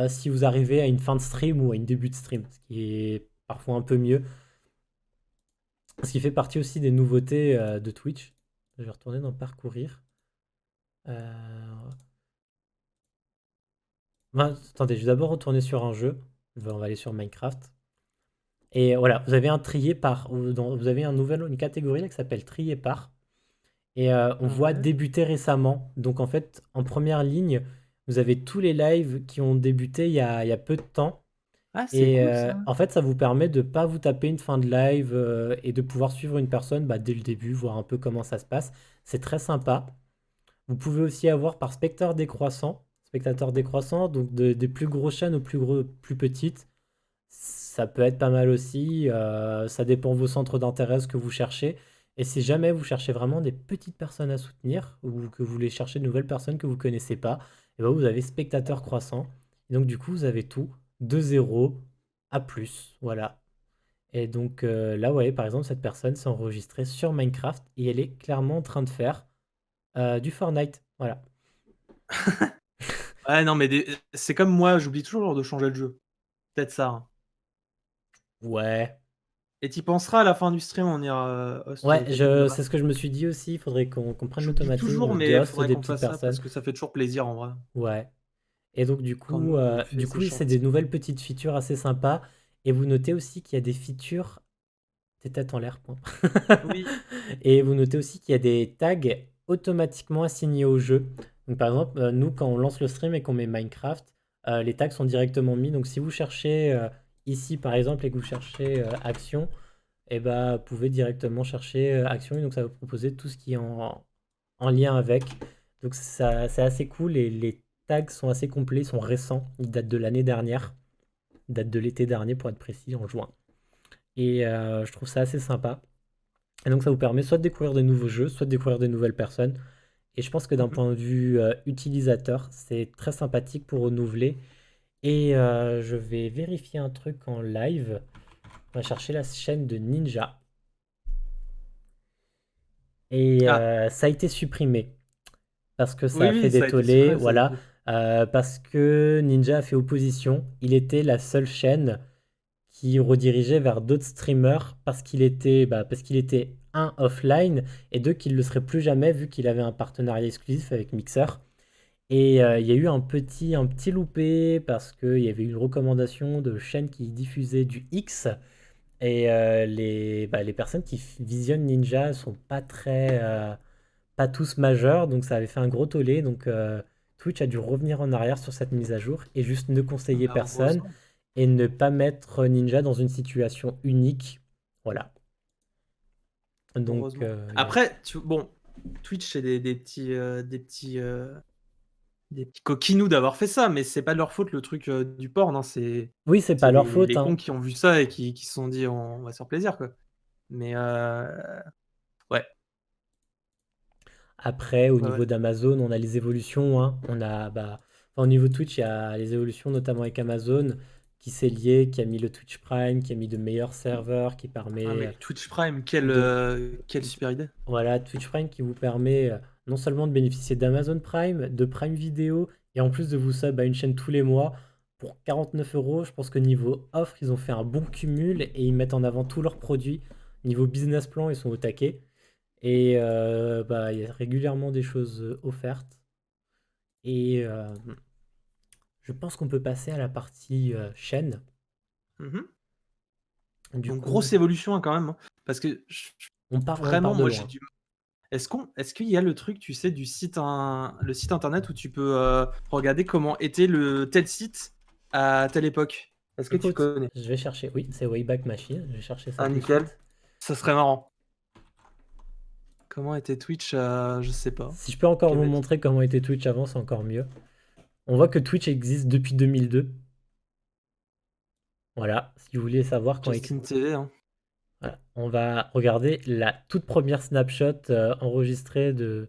si vous arrivez à une fin de stream ou à une début de stream, ce qui est parfois un peu mieux. Ce qui fait partie aussi des nouveautés de Twitch. Je vais retourner dans Parcourir. Euh, attendez, je vais d'abord retourner sur un jeu. On va aller sur Minecraft. Et voilà, vous avez un trié par. Vous avez une catégorie là qui s'appelle trié par. Et on voit Ouais. débuter récemment. Donc en fait, en première ligne, vous avez tous les lives qui ont débuté il y a peu de temps. Ah, c'est Et cool ça. en fait, ça vous permet de pas vous taper une fin de live et de pouvoir suivre une personne bah, dès le début, voir un peu comment ça se passe. C'est très sympa. Vous pouvez aussi avoir par spectateur décroissant, donc des plus grosses chaînes aux plus petites. Ça peut être pas mal aussi. Ça dépend de vos centres d'intérêt, ce que vous cherchez. Et si jamais vous cherchez vraiment des petites personnes à soutenir ou que vous voulez chercher de nouvelles personnes que vous connaissez pas, et ben vous avez spectateur croissant. Et donc du coup, vous avez tout de 0 à plus. Voilà. Et donc là, vous voyez, par exemple, cette personne s'est enregistrée sur Minecraft et elle est clairement en train de faire du Fortnite. Voilà. Ouais, non, mais c'est comme moi, j'oublie toujours de changer le jeu. Peut-être ça, hein. Ouais. Et tu penseras à la fin du stream, on ira host Ouais, quelqu'un de c'est là-bas. ce que je me suis dit aussi. Il faudrait qu'on prenne J'oublie toujours, l'automatisme de mais il host faudrait des qu'on petites fasse ça parce personnes. que ça fait toujours plaisir en vrai. Ouais. Et donc Quand nous on le fait, du c'est coup, chiant. c'est des nouvelles petites features assez sympas. Et vous notez aussi qu'il y a des features. Tes têtes en l'air, point. Oui. Et vous notez aussi qu'il y a des tags automatiquement assignés au jeu. Donc par exemple, nous, quand on lance le stream et qu'on met Minecraft, les tags sont directement mis. Donc si vous cherchez ici, par exemple, et que vous cherchez action, et bah, vous pouvez directement chercher action. Et donc ça va vous proposer tout ce qui est en lien avec. Donc ça, c'est assez cool et les tags sont assez complets, ils sont récents. Ils datent de l'année dernière. Ils datent de l'été dernier pour être précis, en juin. Et je trouve ça assez sympa. Et donc ça vous permet soit de découvrir des nouveaux jeux, soit de découvrir des nouvelles personnes. Et je pense que d'un Mhm. point de vue utilisateur, c'est très sympathique pour renouveler. Et je vais vérifier un truc en live. On va chercher la chaîne de Ninja. Et Ah, ça a été supprimé parce que ça oui, a fait oui, ça des a été tollés. supprimé, ça a Voilà. été. Parce que Ninja a fait opposition. Il était la seule chaîne qui redirigeait vers d'autres streamers parce qu'il était un offline et deux qu'il ne le serait plus jamais vu qu'il avait un partenariat exclusif avec Mixer. Et il y a eu un petit loupé parce qu'il y avait une recommandation de chaînes qui diffusaient du X. Et les personnes qui visionnent Ninja sont pas tous majeurs, donc ça avait fait un gros tollé. Donc Twitch a dû revenir en arrière sur cette mise à jour et juste ne conseiller Bah, personne heureusement. et ne pas mettre Ninja dans une situation unique. Voilà. Donc Heureusement. il y a... Après, bon, Twitch, c'est des petits coquinous d'avoir fait ça, mais c'est pas de leur faute le truc du porn, hein, Oui, c'est c'est pas leur les, faute, les hein. cons qui ont vu ça et qui se sont dit on va se faire plaisir, quoi. Mais ouais, Après, au ouais, niveau ouais. d'Amazon, on a les évolutions, hein. Enfin, au niveau de Twitch, il y a les évolutions, notamment avec Amazon, qui s'est lié, qui a mis le Twitch Prime, qui a mis de meilleurs serveurs, qui Ah, permet mais Twitch Prime, de... quelle super idée. Voilà, Twitch Prime qui vous permet non seulement de bénéficier d'Amazon Prime, de Prime Video, et en plus de vous sub à une chaîne tous les mois. Pour 49 euros, je pense que niveau offre, ils ont fait un bon cumul et ils mettent en avant tous leurs produits. Niveau business plan, ils sont au taquet. Et il y a régulièrement des choses offertes. Et je pense qu'on peut passer à la partie chaîne. Mhm. Du Donc coup, grosse évolution hein, quand même, hein, parce que on part vraiment, de moi j'ai loin. du. Est-ce qu'il y a le truc, tu sais, le site internet où tu peux regarder comment était le tel site à telle époque? Est-ce que tu Écoute, connais? je vais chercher. Oui, c'est Wayback Machine. Je vais chercher ça Ah, tout de nickel. suite. Ça serait marrant. Comment était Twitch je sais pas. Si je peux encore vous Québec. montrer comment était Twitch avant, c'est encore mieux. On voit que Twitch existe depuis 2002. Voilà, si vous voulez savoir Justin TV, hein. Voilà. On va regarder la toute première snapshot enregistrée de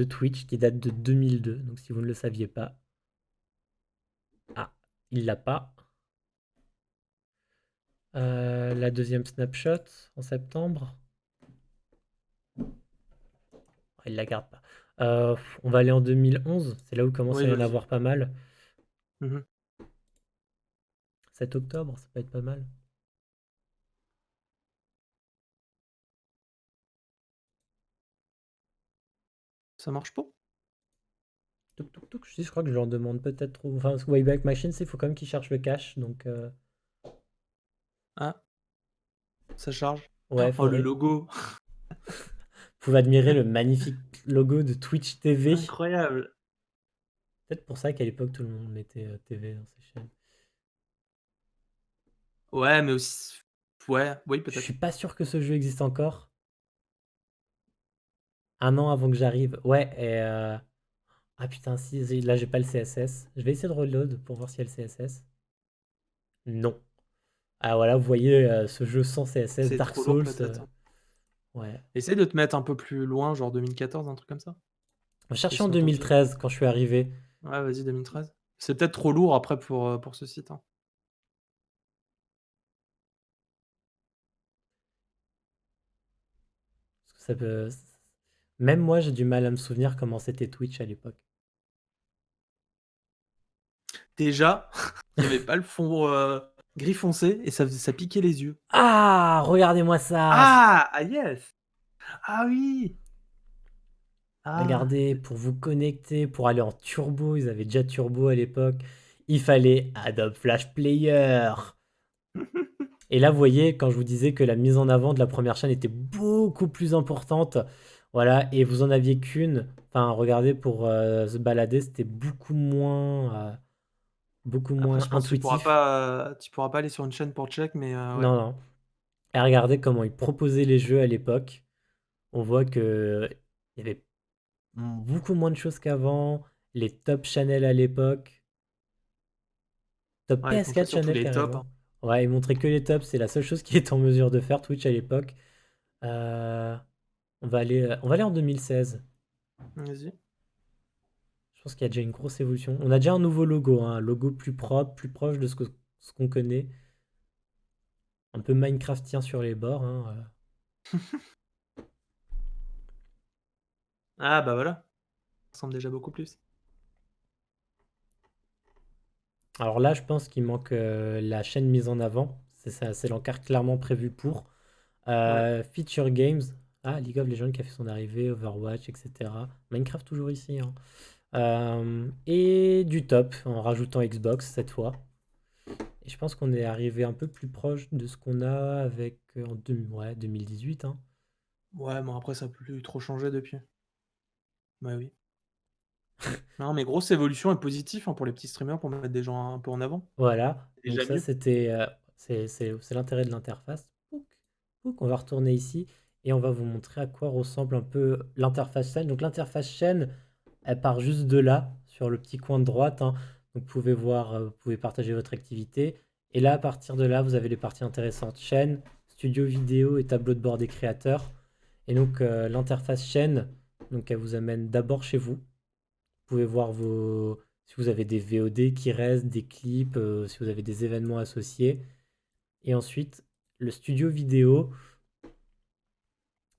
Twitch qui date de 2002. Donc si vous ne le saviez pas. Ah, il l'a pas. La deuxième snapshot en septembre. Ah, il la garde pas. On va aller en 2011. C'est là où commence Oui, à y en vas-y. avoir pas mal. Mhm. 7 octobre, ça peut être pas mal. Ça marche pas? Touc, touc, touc. Je crois que je leur demande peut-être trop. Enfin, Wayback Machine, il faut quand même qu'ils cherchent le cache. Donc, Ah, ça charge. ouais, Oh, le faudrait. logo. Vous pouvez admirer le magnifique logo de Twitch TV. Incroyable. Peut-être pour ça qu'à l'époque, tout le monde mettait TV dans ses chaînes. Ouais, mais aussi. Ouais, oui, Je suis peut-être. pas sûr que ce jeu existe encore. Un an avant que j'arrive. Ouais, et ah putain, si, là j'ai pas le CSS. Je vais essayer de reload pour voir s'il y a le CSS. Non. Ah voilà, vous voyez ce jeu sans CSS, C'est Dark trop lourd, Souls. peut-être. Ouais. Essaye de te mettre un peu plus loin, genre 2014, un truc comme ça. On Ils cherchait en sont tout petits. 2013 quand je suis arrivé. Ouais, vas-y, 2013. C'est peut-être trop lourd après pour ce site, hein. Parce que ça peut... Même moi, j'ai du mal à me souvenir comment c'était Twitch à l'époque. Déjà, il y avait pas le fond gris foncé et ça piquait les yeux. Ah, regardez-moi ça! Ah! Ah yes! Ah oui! Ah! Regardez, pour vous connecter, pour aller en turbo, ils avaient déjà turbo à l'époque. Il fallait Adobe Flash Player. Et là, vous voyez, quand je vous disais que la mise en avant de la première chaîne était beaucoup plus importante, voilà, et vous en aviez qu'une, enfin, regardez, pour se balader, c'était beaucoup Après, moins je pense que intuitif. tu pourras pas aller sur une chaîne pour check, mais ouais. Non, non. Et regardez comment ils proposaient les jeux à l'époque. On voit que il y avait beaucoup moins de choses qu'avant. Les top channels à l'époque. Top Ouais, ils te montraient PS4 surtout channel les tops, carrément. hein. Ouais, ils montraient que les tops, c'est la seule chose qui est en mesure de faire Twitch à l'époque. Euh, on va aller en 2016. Vas-y. Je pense qu'il y a déjà une grosse évolution. On a déjà un nouveau logo, hein, un logo plus propre, plus proche de ce qu'on connaît. Un peu Minecraftien sur les bords, hein. Ah bah voilà, ça ressemble déjà beaucoup plus. Alors là, je pense qu'il manque la chaîne mise en avant. C'est ça, c'est l'encart clairement prévu pour. Ouais. Feature Games. Ah, League of Legends qui a fait son arrivée, Overwatch, etc. Minecraft toujours ici, hein. Et du top, en rajoutant Xbox cette fois. Et je pense qu'on est arrivé un peu plus proche de ce qu'on a avec ouais, 2018, hein. Ouais, bon après ça a plus trop changé depuis. Bah oui. Non mais grosse évolution et positif, hein, pour les petits streamers pour mettre des gens un peu en avant. Voilà, C'est donc déjà ça mieux. c'était c'est l'intérêt de l'interface. Pouc, pouc, on va retourner ici et on va vous montrer à quoi ressemble un peu l'interface chaîne. Donc l'interface chaîne, elle part juste de là, sur le petit coin de droite, hein. Donc vous pouvez voir, vous pouvez partager votre activité. Et là, à partir de là, vous avez les parties intéressantes. Chaîne, studio vidéo et tableau de bord des créateurs. Et donc l'interface chaîne, donc elle vous amène d'abord chez vous. Vous pouvez voir si vous avez des VOD qui restent, des clips, si vous avez des événements associés. Et ensuite, le studio vidéo,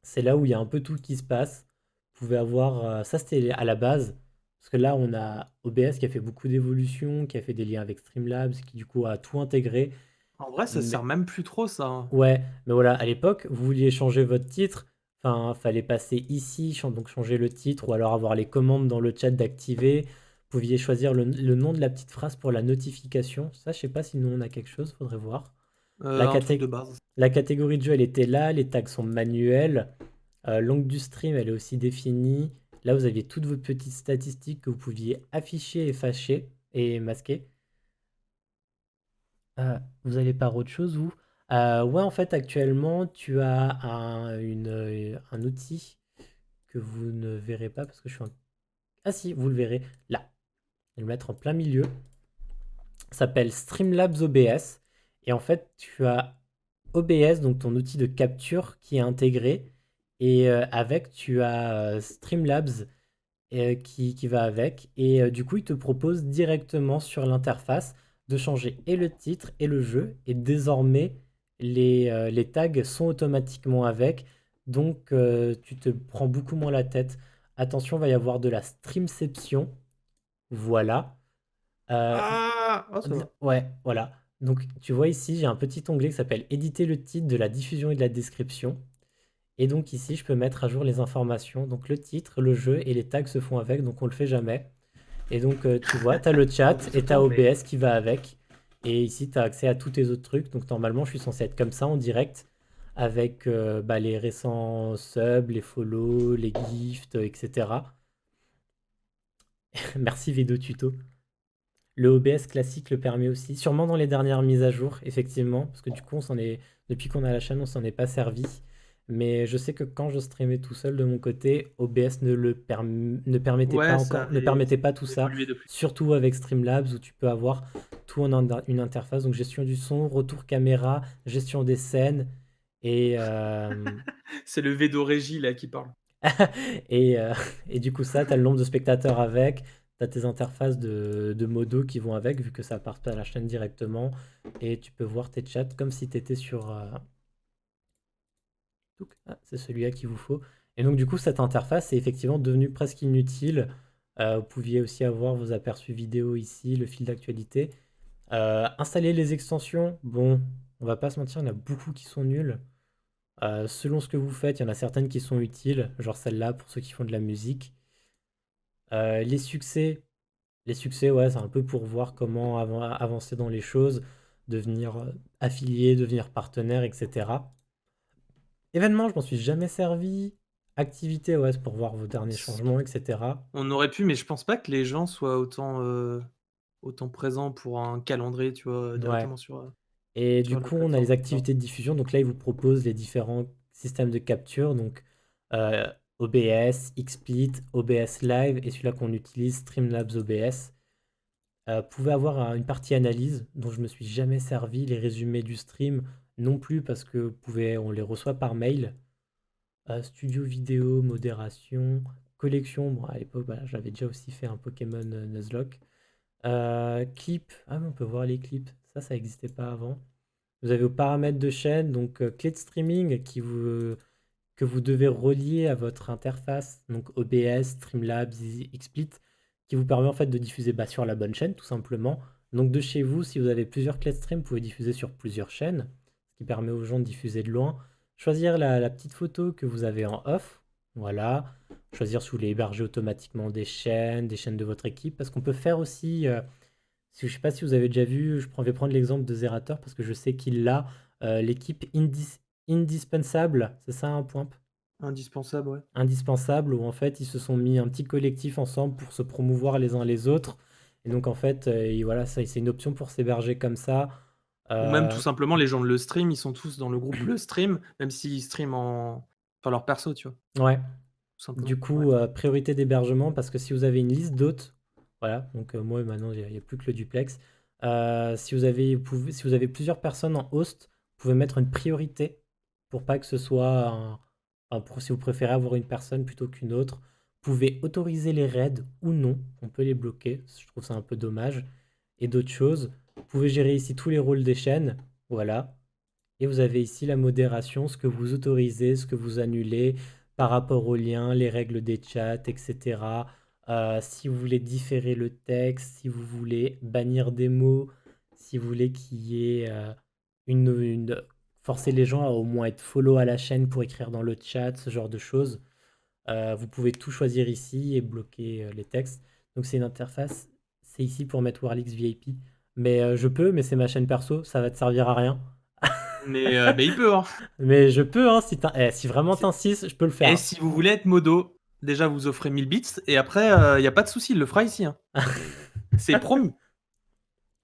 c'est là où il y a un peu tout qui se passe. Vous pouvez avoir, ça c'était à la base, parce que là on a OBS qui a fait beaucoup d'évolutions, qui a fait des liens avec Streamlabs, qui du coup a tout intégré. En vrai, ça sert Mais même plus trop ça, hein. ouais, mais voilà, à l'époque, vous vouliez changer votre titre, enfin, fallait passer ici, donc changer le titre, ou alors avoir les commandes dans le chat d'activer. Vous pouviez choisir le nom de la petite phrase pour la notification. Ça, je sais pas si nous on a quelque chose, faudrait voir. La, Un truc de caté- base. la catégorie de jeu, elle était là, les tags sont manuels. L'angle du stream, elle est aussi définie. Là, vous aviez toutes vos petites statistiques que vous pouviez afficher et fâcher et masquer. Vous allez par autre chose, vous? Ouais, en fait, actuellement, tu as un outil que vous ne verrez pas parce que je suis en... Ah si, vous le verrez là. Je vais le mettre en plein milieu. Ça s'appelle Streamlabs OBS. Et en fait, tu as OBS, donc ton outil de capture qui est intégré. Et avec, tu as Streamlabs qui va avec. Et du coup, il te propose directement sur l'interface de changer et le titre et le jeu. Et désormais, les tags sont automatiquement avec. Donc, tu te prends beaucoup moins la tête. Attention, il va y avoir de la streamception. Voilà. Euh, Ah! Oh ça va. ouais, voilà. Donc, tu vois ici, j'ai un petit onglet qui s'appelle Éditer le titre de la diffusion et de la description. Et donc ici, je peux mettre à jour les informations. Donc le titre, le jeu et les tags se font avec, donc on le fait jamais. Et donc tu vois, tu as le On chat dit et tu as souvent, mais OBS qui va avec. Et ici, tu as accès à tous tes autres trucs. Donc normalement, je suis censé être comme ça en direct avec bah, les récents subs, les follow, les gifts, etc. Merci vidéo tuto. Le OBS classique le permet aussi, sûrement dans les dernières mises à jour, effectivement, parce que du coup, depuis qu'on a la chaîne, on s'en est pas servi. Mais je sais que quand je streamais tout seul de mon côté, OBS ne permettait pas ouais, encore, ne permettait pas tout ça a ça, évolué depuis. surtout avec Streamlabs où tu peux avoir tout en une interface, donc gestion du son, retour caméra, gestion des scènes et C'est le Vedo Régie là qui parle. et, euh, et du coup, ça, tu as le nombre de spectateurs avec, tu as tes interfaces de modo qui vont avec, vu que ça part pas à la chaîne directement, et tu peux voir tes chats comme si tu étais sur... c'est celui-là qu'il vous faut. Et donc, du coup, cette interface est effectivement devenue presque inutile. Vous pouviez aussi avoir vos aperçus vidéo ici, le fil d'actualité. Installer les extensions, bon, on va pas se mentir, il y en a beaucoup qui sont nuls. Selon ce que vous faites, il y en a certaines qui sont utiles, genre celle-là pour ceux qui font de la musique. Les succès, ouais, c'est un peu pour voir comment avancer dans les choses, devenir affilié, devenir partenaire, etc. Événements, je m'en suis jamais servi. Activité, ouais, c'est pour voir vos derniers changements, etc. On aurait pu, mais je pense pas que les gens soient autant présents pour un calendrier, tu vois, Ouais. directement Et du sur la coup, on a les plateforme. Non. activités de diffusion. Donc là, ils vous proposent les différents systèmes de capture. Donc euh, OBS, XSplit, OBS Live et celui-là qu'on utilise, Streamlabs OBS. Pouvait avoir une partie analyse dont je me suis jamais servi, les résumés du stream non plus parce que on les reçoit par mail. Studio vidéo, modération, collection. Bon, à l'époque, voilà, j'avais déjà aussi fait un Pokémon Nuzlocke. Clip. Ah, mais on peut voir les clips. Ça n'existait pas avant. Vous avez vos paramètres de chaîne, donc clé de streaming que vous devez relier à votre interface, donc OBS, Streamlabs, XSplit, qui vous permet en fait de diffuser sur la bonne chaîne, tout simplement. Donc de chez vous, si vous avez plusieurs clés de stream, vous pouvez diffuser sur plusieurs chaînes, ce qui permet aux gens de diffuser de loin. Choisir la petite photo que vous avez en off, voilà. Choisir si vous voulez héberger automatiquement des chaînes de votre équipe, parce qu'on peut faire aussi, je ne sais pas si vous avez déjà vu, vais prendre l'exemple de Zerator, parce que je sais qu'il a l'équipe indispensable, c'est ça un point? Indispensable, ouais. Indispensable, où en fait ils se sont mis un petit collectif ensemble pour se promouvoir les uns les autres. Et donc en fait, et voilà, ça, c'est une option pour s'héberger comme ça. Ou même tout Euh, simplement les gens de Le Stream, ils sont tous dans le groupe Le Stream, même s'ils streament sur leur perso, tu vois? ouais, Tout du simplement, ouais. coup, priorité d'hébergement, parce que si vous avez une liste d'hôtes, voilà, donc moi maintenant il n'y a plus que le duplex. Si vous avez, si vous avez plusieurs personnes en host, vous pouvez mettre une priorité pour pas que ce soit si vous préférez avoir une personne plutôt qu'une autre. Vous pouvez autoriser les raids ou non, on peut les bloquer, je trouve ça un peu dommage. Et d'autres choses, vous pouvez gérer ici tous les rôles des chaînes, voilà. Et vous avez ici la modération, ce que vous autorisez, ce que vous annulez par rapport aux liens, les règles des chats, etc. Si vous voulez différer le texte, si vous voulez bannir des mots, si vous voulez qu'il y ait forcer les gens à au moins être follow à la chaîne pour écrire dans le chat, ce genre de choses. Vous pouvez tout choisir ici et bloquer les textes. Donc c'est une interface, c'est ici pour mettre Warlix VIP. Mais je peux, mais c'est ma chaîne perso, ça va te servir à rien. Mais il peut, hein. Mais je peux, hein, si vraiment C'est t'insistes, je peux le Et faire. si vous voulez être modo, déjà vous offrez 1000 bits et après, il y a pas de souci, il le fera ici, hein. C'est promis.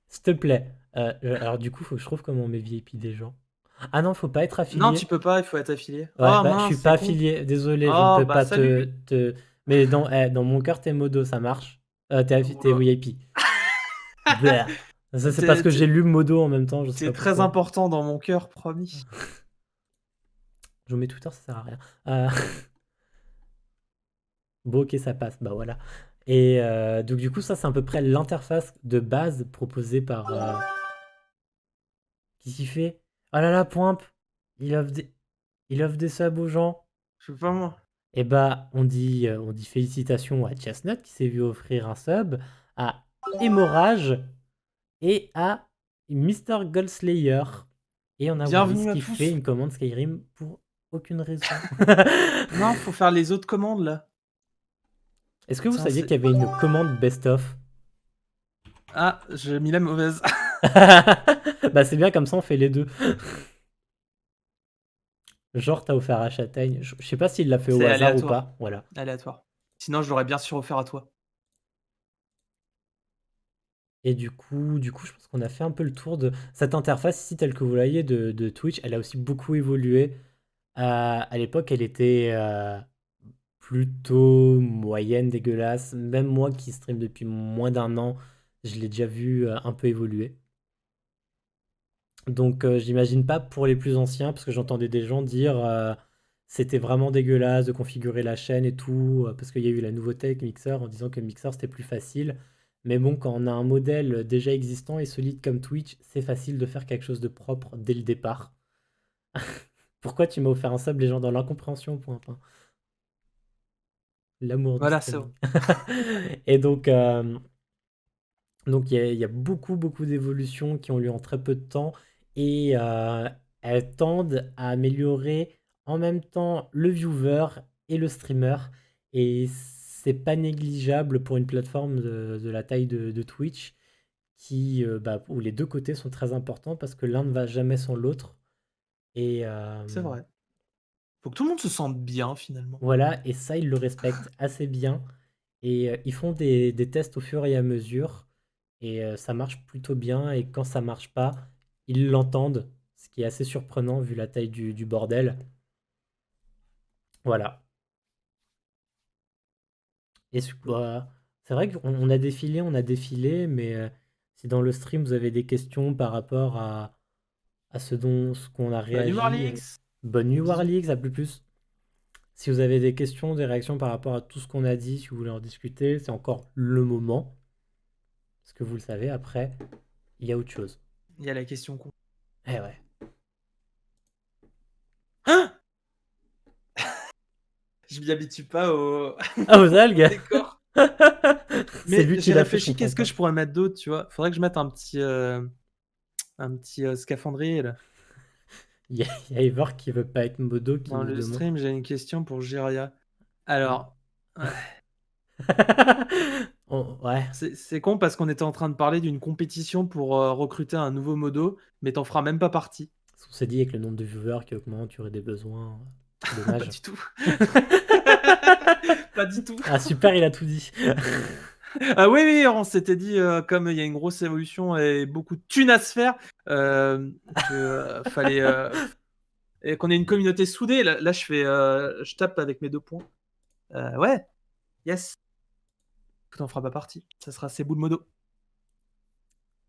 S'il te plaît. Alors du coup, faut que je trouve comment on met VIP des gens. Ah non, faut pas être Non, tu affilié. peux pas, il faut être affilié. Ouais, Oh bah je suis mince, pas c'est con. affilié. Désolé, je ne Oh peux bah pas salut. Mais dans mon cœur, t'es modo, ça marche. Oh T'es là. VIP. Blah. Ça, c'est parce C'est que j'ai c'est- lu modo en même temps, je sais c'est pas très pourquoi. important dans mon cœur, promis. Je vous mets Twitter, ça sert à rien. Euh, Bon, ok, ça passe. Bah voilà. Et donc du coup, ça, c'est à peu près l'interface de base proposée par... Qu'est-ce qu'il fait? Ah là là, Poimp, il offre des, il offre des subs aux gens. Je sais pas moi. Et bah, on dit félicitations à Chestnut qui s'est vu offrir un sub, à Hémorrhage et à Mister Goldslayer. Et on a Wallis Bienvenue à qui fait tous. une commande Skyrim pour aucune raison. Non, faut faire les autres commandes là. Est-ce que vous Tiens, saviez c'est. qu'il y avait une commande best-of? Ah, j'ai mis la mauvaise. Bah c'est bien, comme ça on fait les deux. Genre, t'as offert à Châtaigne. Je sais pas s'il l'a fait au C'est hasard ou aléatoire. pas. Voilà. Aléatoire. Sinon, je l'aurais bien sûr offert à toi. Et je pense qu'on a fait un peu le tour de cette interface ici, telle que vous voyez de Twitch. Elle a aussi beaucoup évolué. À l'époque, elle était plutôt moyenne, dégueulasse. Même moi qui stream depuis moins d'un an, je l'ai déjà vu un peu évoluer. Donc, j'imagine pas pour les plus anciens, parce que j'entendais des gens dire c'était vraiment dégueulasse de configurer la chaîne et tout, parce qu'il y a eu la nouveauté avec Mixer en disant que Mixer c'était plus facile. Mais bon, quand on a un modèle déjà existant et solide comme Twitch, c'est facile de faire quelque chose de propre dès le départ. Pourquoi tu m'as offert un sub, les gens dans l'incompréhension, point, point. L'amour du Voilà, c'est streaming. bon. Et donc il y a beaucoup, beaucoup d'évolutions qui ont lieu en très peu de temps et elles tendent à améliorer en même temps le viewer et le streamer. Et c'est pas négligeable pour une plateforme de la taille de Twitch où les deux côtés sont très importants parce que l'un ne va jamais sans l'autre. Et C'est vrai. Faut que tout le monde se sente bien finalement. voilà, et ça, ils le respectent assez bien. Et ils font des tests au fur et à mesure. Et ça marche plutôt bien. Et quand ça marche pas, ils l'entendent. Ce qui est assez surprenant vu la taille du bordel. Voilà. Et c'est vrai qu'on on a défilé, mais si dans le stream vous avez des questions par rapport à ce qu'on a Bah, du réagi, Warlix. bonne nuit Bisous. Warlix, à plus plus. Si vous avez des questions, des réactions par rapport à tout ce qu'on a dit, si vous voulez en discuter, c'est encore le moment. Parce que vous le savez, après, il y a autre chose. Il y a la question con. Eh ouais. Hein. Je m'y habitue pas au Ah, aux algues. décor. C'est Mais lui qui j'ai l'a fait, je réfléchi, comprends qu'est-ce que pas. je pourrais mettre d'autre, tu vois? Faudrait que je mette un petit scaphandrier là. Il y a Ivor qui veut pas être modo qui Dans nous le demande. stream, j'ai une question pour Jiria. Alors, ouais, Ouais, c'est con parce qu'on était en train de parler d'une compétition pour recruter un nouveau modo, mais t'en feras même pas partie. on s'est dit avec le nombre de viewers qui augmente, il y aurait des besoins. C'est Pas dommage. du tout. Pas du tout. Ah super, il a tout dit. Ah oui, oui, on s'était dit, comme il y a une grosse évolution et beaucoup de thunes à se faire, que fallait et qu'on ait une communauté soudée. Là, je tape avec mes 2 points. Ouais, yes. Tout en fera pas partie. Ça sera ces bouts de modo.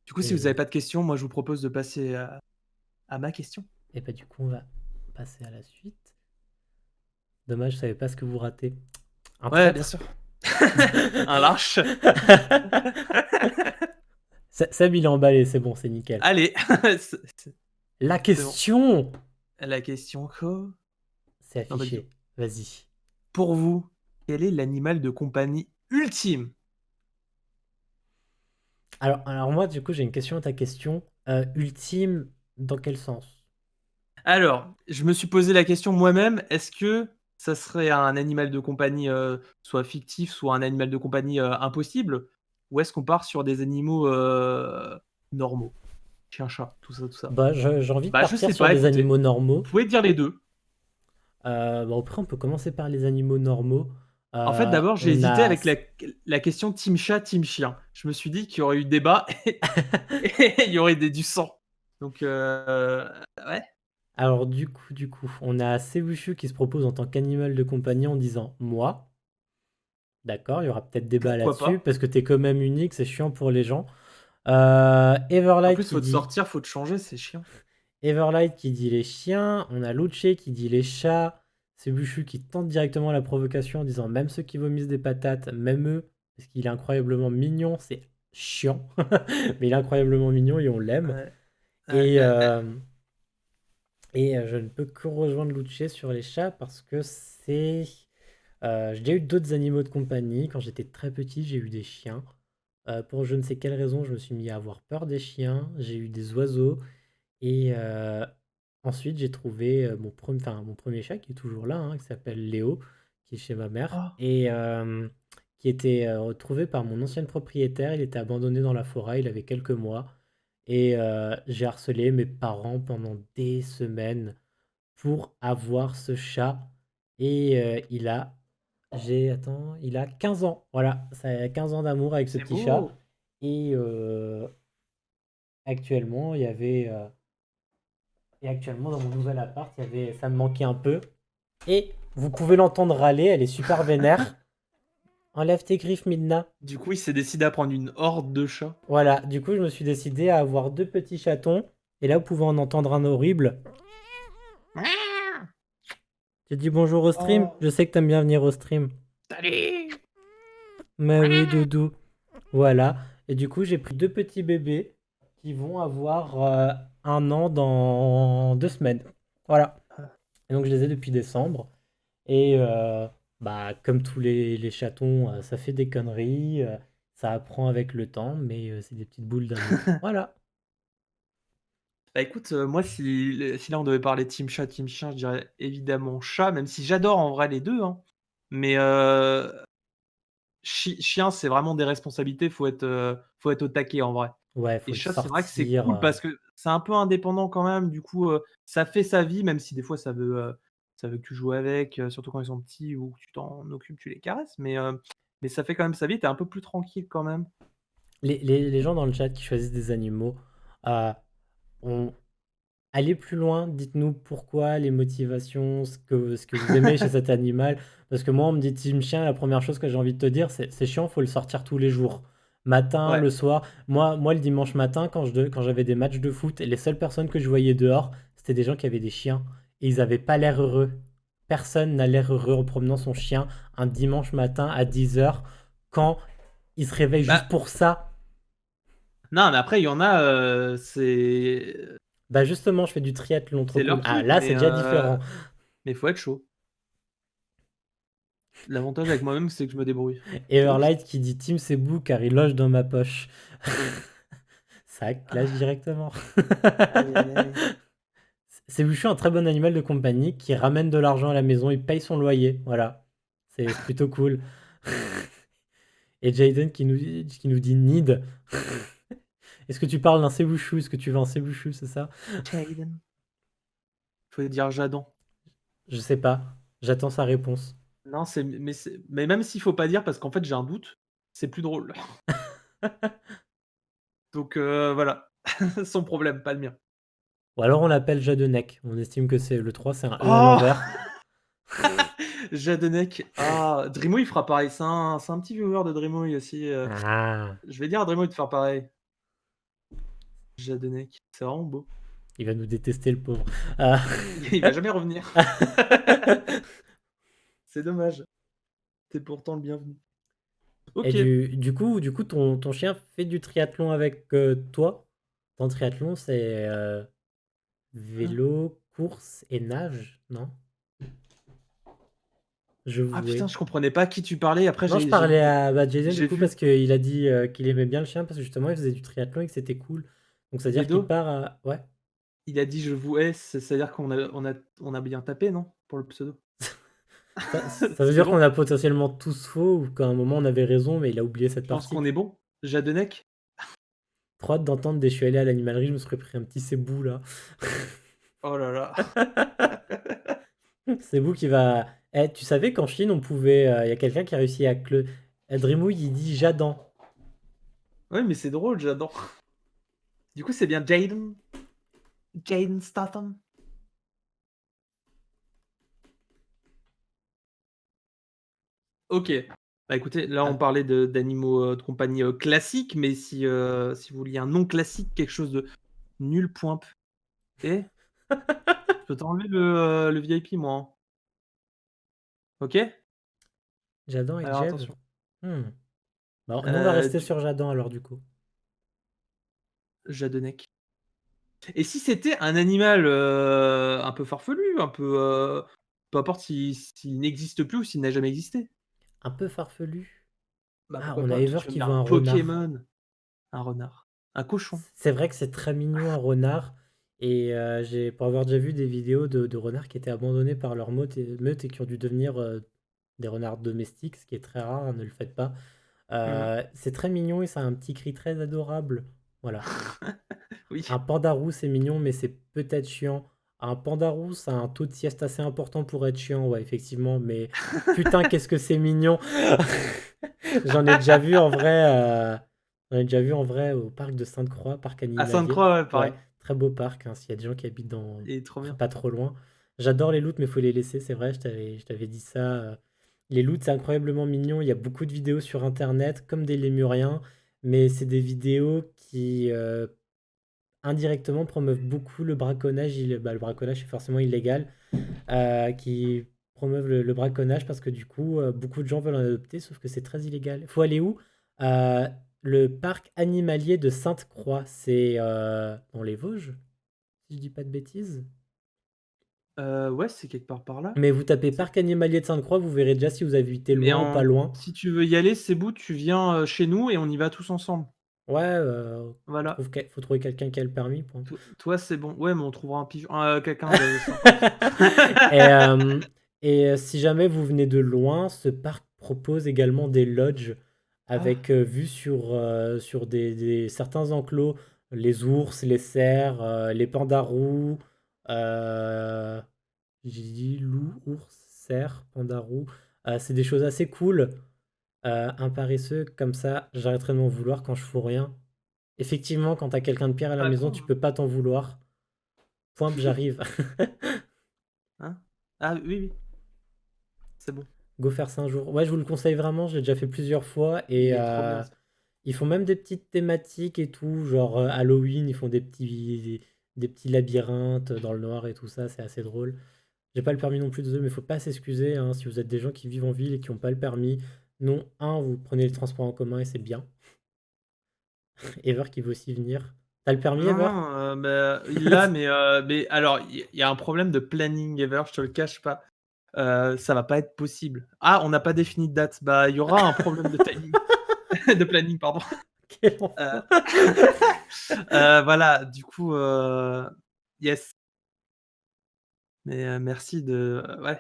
Du coup, si vous Et, n'avez pas de questions, moi je vous propose de passer à ma question. et bah du coup, on va passer à la suite. Dommage, je savais pas ce que vous ratez. Un Ouais, bien traître. sûr. Un lâche. Seb, il est emballé, c'est bon, c'est nickel. Allez, La c'est bon. question, La question co. c'est Non, bah, affiché. Vas-y. pour vous, quel est l'animal de compagnie ultime? Alors moi, du coup, j'ai une question à ta question. Ultime, dans quel sens? Alors, je me suis posé la question moi-même, est-ce que ça serait un animal de compagnie, soit fictif, soit un animal de compagnie, impossible? Ou est-ce qu'on part sur des animaux, normaux? Chien, chat, tout ça, tout ça? Bah, j'ai envie de Bah, je partir sais sur pas, des écoutez, animaux vous normaux. pouvez dire les 2. Bah, après, on peut commencer par les animaux normaux. En fait, d'abord, j'ai On hésité a... avec la question team chat, team chien. Je me suis dit qu'il y aurait eu débat et il y aurait du sang. Donc, ouais, Alors du coup, on a Sebushu qui se propose en tant qu'animal de compagnie en disant moi. D'accord, il y aura peut-être débat pourquoi là-dessus pas. parce que t'es quand même unique, c'est chiant pour les gens. En Everlight plus, qui faut te dit sortir, faut te changer, c'est chiant. Everlight qui dit les chiens. On a Luce qui dit les chats. Sebushu qui tente directement la provocation en disant même ceux qui vomissent des patates, même eux, parce qu'il est incroyablement mignon, c'est chiant, mais il est incroyablement mignon et on l'aime. Ouais. Ouais, Et, ouais, ouais. euh, je ne peux que rejoindre Luce sur les chats parce que c'est. J'ai déjà eu d'autres animaux de compagnie. Quand j'étais très petit, j'ai eu des chiens. Pour je ne sais quelle raison, je me suis mis à avoir peur des chiens. J'ai eu des oiseaux. Et ensuite, j'ai trouvé mon premier chat qui est toujours là, hein, qui s'appelle Léo, qui est chez ma mère. Oh, Et qui était retrouvé par mon ancienne propriétaire. Il était abandonné dans la forêt. Il avait quelques mois. Et j'ai harcelé mes parents pendant des semaines pour avoir ce chat. Et il a 15 ans. Voilà, ça a 15 ans d'amour avec ce c'est petit chat. beau. Et actuellement, dans mon nouvel appart, ça me manquait un peu. Et vous pouvez l'entendre râler, elle est super vénère. Enlève tes griffes, Midna. Du coup, il s'est décidé à prendre une horde de chats. Voilà, du coup, je me suis décidé à avoir deux petits chatons. Et là, vous pouvez en entendre un horrible. Tu dis bonjour au stream? Oh, Je sais que t'aimes bien venir au stream. salut! Mais oui, doudou. Voilà. Et du coup, j'ai pris deux petits bébés qui vont avoir 1 an dans 2 semaines. Voilà. Et donc, je les ai depuis décembre. Et bah, comme tous les chatons, ça fait des conneries. Ça apprend avec le temps, mais c'est des petites boules d'amour. Voilà. Bah écoute, moi, si là on devait parler team chat, team chien, je dirais évidemment chat, même si j'adore en vrai les deux, hein. Mais chien, c'est vraiment des responsabilités, faut être au taquet en vrai. Ouais, Et faut le chat, c'est vrai que c'est sortir. cool parce que c'est un peu indépendant quand même, du coup, ça fait sa vie, même si des fois ça veut que tu joues avec, surtout quand ils sont petits ou que tu t'en occupes, tu les caresses, mais ça fait quand même sa vie, tu es un peu plus tranquille quand même. Les gens dans le chat qui choisissent des animaux, euh, on, allez plus loin, dites-nous pourquoi, les motivations, ce que vous aimez chez cet animal. Parce que moi, on me dit team chien, la première chose que j'ai envie de te dire, c'est chiant, faut le sortir tous les jours. Matin, Ouais, le soir. Moi, le dimanche matin, quand j'avais des matchs de foot, les seules personnes que je voyais dehors, c'était des gens qui avaient des chiens. Et ils avaient pas l'air heureux. personne n'allait heureux en promenant son chien un dimanche matin à 10h quand il se réveille juste Bah, pour ça. non, mais après, il y en a, c'est Bah justement, je fais du triathlon, trop c'est cool. leur Ah, truc, là, c'est déjà différent. mais faut être chaud. L'avantage avec moi-même, c'est que je me débrouille. Oups. Everlight qui dit Team Cebu car il loge dans ma poche. Ça clash Ah, directement. aïe, aïe, aïe. Cebu un très bon animal de compagnie qui ramène de l'argent à la maison, il paye son loyer. Voilà. C'est plutôt cool. Et Jaden qui nous dit Need. Est-ce que tu parles d'un Sebouchou? Est-ce que tu veux un Sebouchou, c'est ça? Jaden. Faut dire Jadon. Je sais pas. J'attends sa réponse. Non, mais même s'il faut pas dire parce qu'en fait, j'ai un doute, c'est plus drôle. Donc voilà, son problème, pas le mien. Ou alors on l'appelle Jadenek. On estime que c'est le 3, c'est un E à Oh! l'envers. Jadenek. Ah, Drimo, il fera pareil. C'est un petit viewer de Drimo aussi. Ah, Je vais dire à Drimo de faire pareil. Jadenek. C'est vraiment beau. il va nous détester, le pauvre. Ah. Il va jamais revenir. C'est dommage. T'es pourtant le bienvenu. Et Ok. du coup, ton chien fait du triathlon avec toi. Ton triathlon, c'est Hein. vélo, course et nage, non? Je Ah vouais. putain, je comprenais pas à qui tu parlais. Après, Non, je parlais à Jason du j'ai coup parce vu qu'il a dit qu'il aimait bien le chien parce que justement il faisait du triathlon et que c'était cool. Donc ça veut dire qu'il Dedo. part à... Ouais. Il a dit je vous hais. C'est-à-dire qu'on a bien tapé, non? Pour le pseudo. Ça veut C'est dire qu'on bon. a potentiellement tous faux ou qu'à un moment on avait raison mais il a oublié cette Je pense partie. qu'on est bon. Jadenek. Trop hâte d'entendre dès que je suis allé à l'animalerie, je me serais pris un petit cébou là. Oh là là. Cébou qui va... Eh, tu savais qu'en Chine on pouvait... Il y a quelqu'un qui a réussi à... Drimouille il dit Jadan. Ouais, mais c'est drôle, j'adore. Du coup, c'est bien Jaden. Jaden Statham. Ok. Bah écoutez, là on Ah, parlait d'animaux de compagnie classiques, mais si vous vouliez un nom classique, quelque chose de nul point. Et je peux t'enlever le VIP, moi, hein. Ok? Jadan et Alors Jev. attention. Hmm. Bon, nous on va rester Du sur Jadan alors du coup. Jadenek. Et si c'était un animal un peu farfelu, un peu peu importe s'il n'existe plus ou s'il n'a jamais existé? Un peu farfelu. Bah Ah, pourquoi on a pas? Toi, Ever tu vas me qui dire veut un un renard. Pokémon, un renard, un cochon. C'est vrai que c'est très mignon un renard. Et pour avoir déjà vu des vidéos de renards qui étaient abandonnés par leur meute et qui ont dû devenir des renards domestiques, ce qui est très rare, hein, ne le faites pas. Mmh. C'est très mignon et ça a un petit cri très adorable. Voilà. Oui. Un pandarou, c'est mignon, mais c'est peut-être chiant. Un pandarou, ça a un taux de sieste assez important pour être chiant, ouais, effectivement. Mais putain, qu'est-ce que c'est mignon! J'en ai déjà vu en vrai. J'en ai déjà vu en vrai au parc de Sainte-Croix, parc À animalier. Sainte-Croix, ouais, Ouais, pareil. très beau parc, hein, s'il y a des gens qui habitent Il est trop bien. pas trop loin. J'adore les loutres, mais faut les laisser, c'est vrai, je t'avais dit ça. Les loutres, c'est incroyablement mignon. Il y a beaucoup de vidéos sur Internet, comme des lémuriens, mais c'est des vidéos qui indirectement promeuvent beaucoup le braconnage. Le braconnage, c'est forcément illégal, qui promeuvent le braconnage parce que du coup, beaucoup de gens veulent en adopter, sauf que c'est très illégal. Faut aller où? Euh, le parc animalier de Sainte-Croix, c'est dans les Vosges, si je dis pas de bêtises. Ouais, c'est quelque part par là. Mais vous tapez C'est parc animalier de Sainte-Croix, vous verrez déjà si vous habitez mais loin ou pas en loin. si tu veux y aller, c'est bout, tu viens, chez nous et on y va tous ensemble. Ouais, Voilà. faut trouver quelqu'un qui a le permis. Point. Toi, c'est bon. Ouais, mais on trouvera un pigeon quelqu'un de sympa aussi. Et, si jamais vous venez de loin, ce parc propose également des lodges Ah, avec vue sur certains enclos, les ours, les cerfs, les pandarous, euh, j'ai dit loup, ours, cerf, pandarou. C'est des choses assez cool. Un paresseux, comme ça, j'arrêterai de m'en vouloir quand je fous rien. Effectivement, quand t'as quelqu'un de pire à la pas maison, trop, tu hein. peux pas t'en vouloir. Point, j'arrive. Hein? Ah oui, oui, c'est bon. Go faire ça un jour. Ouais, je vous le conseille vraiment, je l'ai déjà fait plusieurs fois Il et est trop bien. ils font même des petites thématiques et tout, genre Halloween, ils font des petits labyrinthes dans le noir et tout ça, c'est assez drôle. J'ai pas le permis non plus, désolé, mais faut pas s'excuser, hein, si vous êtes des gens qui vivent en ville et qui ont pas le permis. Non, vous prenez les transports en commun et c'est bien. Ever qui veut aussi venir. T'as le permis, Non, Ever? non, bah, il l'a, mais alors il y a un problème de planning, Ever, je te le cache pas. Ça va pas être possible. Ah, on n'a pas défini de date. Bah, il y aura un problème de timing, de planning, pardon. Quel Heu, enfer. voilà, du coup, yes, mais merci de ouais,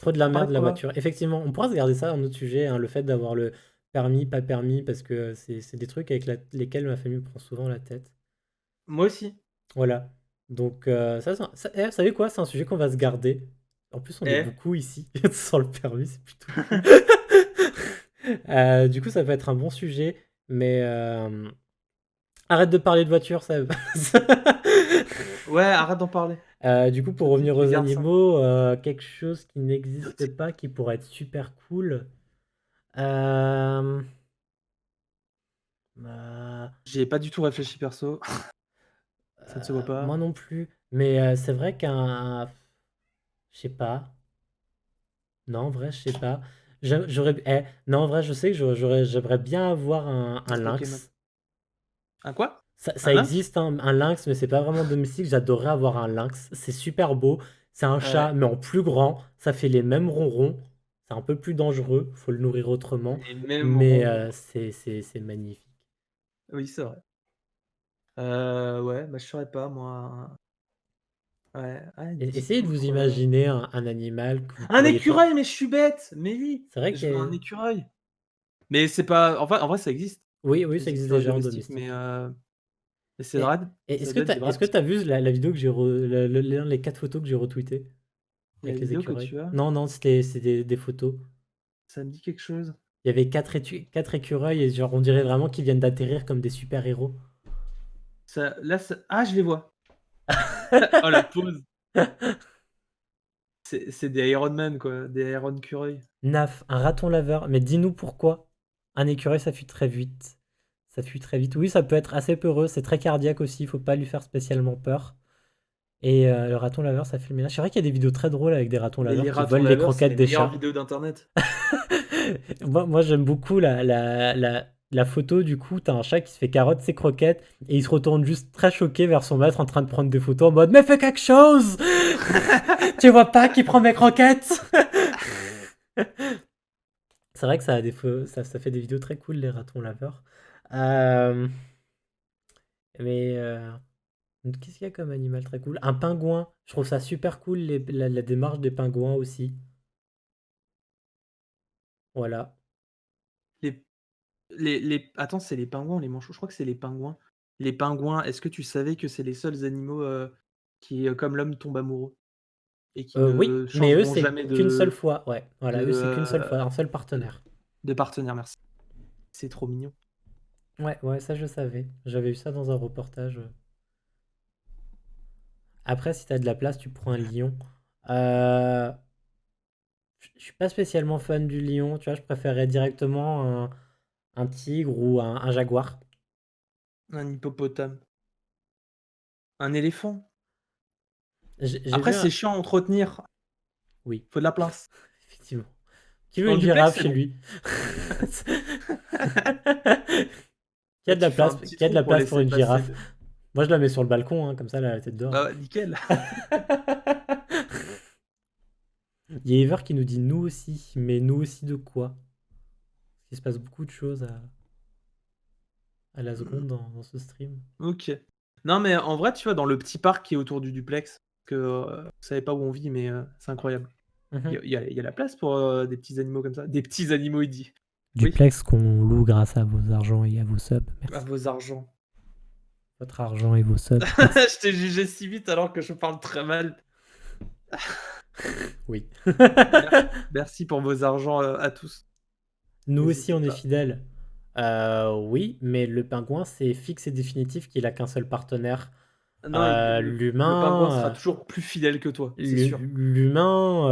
Trop de la on parlait merde, de la quoi? voiture. Effectivement, on pourra se garder ça, un autre sujet, hein, le fait d'avoir le permis, pas permis, parce que c'est des trucs avec lesquels ma famille prend souvent la tête. Moi aussi. Voilà. Donc, vous savez quoi? C'est un sujet qu'on va se garder. En plus, on est Eh, beaucoup ici sans le permis, c'est plutôt cool. Du coup, ça peut être un bon sujet, mais arrête de parler de voiture, ça. ouais, arrête d'en parler. Du coup, pour Tu revenir tu aux gardes ça. animaux, quelque chose qui n'existe pas, qui pourrait être super cool. Euh, euh, J'y ai pas du tout réfléchi perso, ça ne se voit Moi pas. non plus. Mais c'est vrai qu'un. Je sais pas. Non, en vrai, je sais pas. Non, en vrai, je sais que j'aimerais bien avoir un Un Pokémon. lynx. Un quoi? Ça Un lynx? existe, hein, un lynx, mais c'est pas vraiment domestique. J'adorerais avoir un lynx. C'est super beau. C'est un chat, Ouais, mais en plus grand. Ça fait les mêmes ronrons. C'est un peu plus dangereux. Faut le nourrir autrement. les mêmes Mais ronrons. c'est magnifique. Oui, c'est vrai. Ouais, bah, je saurais pas moi. Ouais, ouais, une petite Essayez de vous poutre, imaginer un animal que vous un pourriez pas. écureuil, mais je suis bête! Mais oui, C'est vrai je veux un que. écureuil. Mais c'est pas en vrai ça existe, Oui, oui, ça les existe écureuils déjà en domestiques, domestique. mais c'est Et, vrai, et ça doit être des vrais est-ce que petits. t'as vu la vidéo que les 4 photos que j'ai retweetées La avec les vidéo que écureuils? tu as, Non, non, c'est des photos. ça me dit quelque chose. Il y avait 4 écureuils et genre on dirait vraiment qu'ils viennent d'atterrir comme des super-héros. Ça là, ça ah, je les vois. Oh la pose! C'est des Iron Man quoi, des Iron Cureuils. Naf, un raton laveur. Mais dis-nous pourquoi un écureuil ça fuit très vite. Ça fuit très vite. Oui, ça peut être assez peureux, c'est très cardiaque aussi, il faut pas lui faire spécialement peur. Et le raton laveur, ça fait le ménage. C'est vrai qu'il y a des vidéos très drôles avec des ratons Mais laveurs les qui ratons volent les laveurs, c'est croquettes les des meilleures chats. vidéos d'internet. Moi, j'aime beaucoup la photo. Du coup, t'as un chat qui se fait carotte ses croquettes et il se retourne juste très choqué vers son maître en train de prendre des photos en mode mais fais quelque chose. Tu vois pas qui prend mes croquettes. C'est vrai que ça fait des vidéos très cool, les ratons laveurs. Euh, mais qu'est-ce qu'il y a comme animal très cool? Un pingouin. Je trouve ça super cool, la démarche des pingouins aussi. Voilà. Les attends, c'est les pingouins ou les manchots? Je crois que c'est les pingouins. Les pingouins, est-ce que tu savais que c'est les seuls animaux, qui, comme l'homme, tombent amoureux et qui Oui, ne mais eux, changeront c'est jamais qu'une seule fois. Ouais, voilà, eux, c'est qu'une seule de, fois, un seul de partenaire. de partenaire, merci. C'est trop mignon. Ouais, ouais, ça je savais. J'avais vu ça dans un reportage. Après, si t'as de la place, tu prends un lion. Euh, je suis pas spécialement fan du lion, tu vois, je préférerais directement un tigre ou un jaguar. Un hippopotame, un éléphant. J'ai Après, vu un. c'est chiant à entretenir, Oui, faut de la place. effectivement. Qui veut En une duplex, girafe c'est chez bon. lui? Qui a Bah, de la tu fais un place, petit qui a de trou la pour place pour laisser une passer girafe? le Moi, je la mets sur le balcon, hein, comme ça, elle a la tête dehors. bah, ouais, nickel. Il y a Ever qui nous dit nous aussi, mais nous aussi de quoi? Il se passe beaucoup de choses à la Mmh, seconde dans ce stream. OK. Non, mais en vrai, tu vois, dans le petit parc qui est autour du duplex, que, vous savez pas où on vit, mais, c'est incroyable. Mhm. Il y a la place pour, des petits animaux comme ça. Des petits animaux, il dit. Oui, Duplex qu'on loue grâce à vos argents et à vos subs. à Merci. vos argents. Votre argent et vos subs. Merci. Je t'ai jugé si vite alors que je parle très mal. Oui. Merci pour vos argents, à tous. Nous aussi, N'hésitez on est pas. fidèles. Oui, mais le pingouin, c'est fixe et définitif qu'il a qu'un seul partenaire. Non, le pingouin sera L'humain, toujours plus fidèle que toi, c'est sûr. l'humain,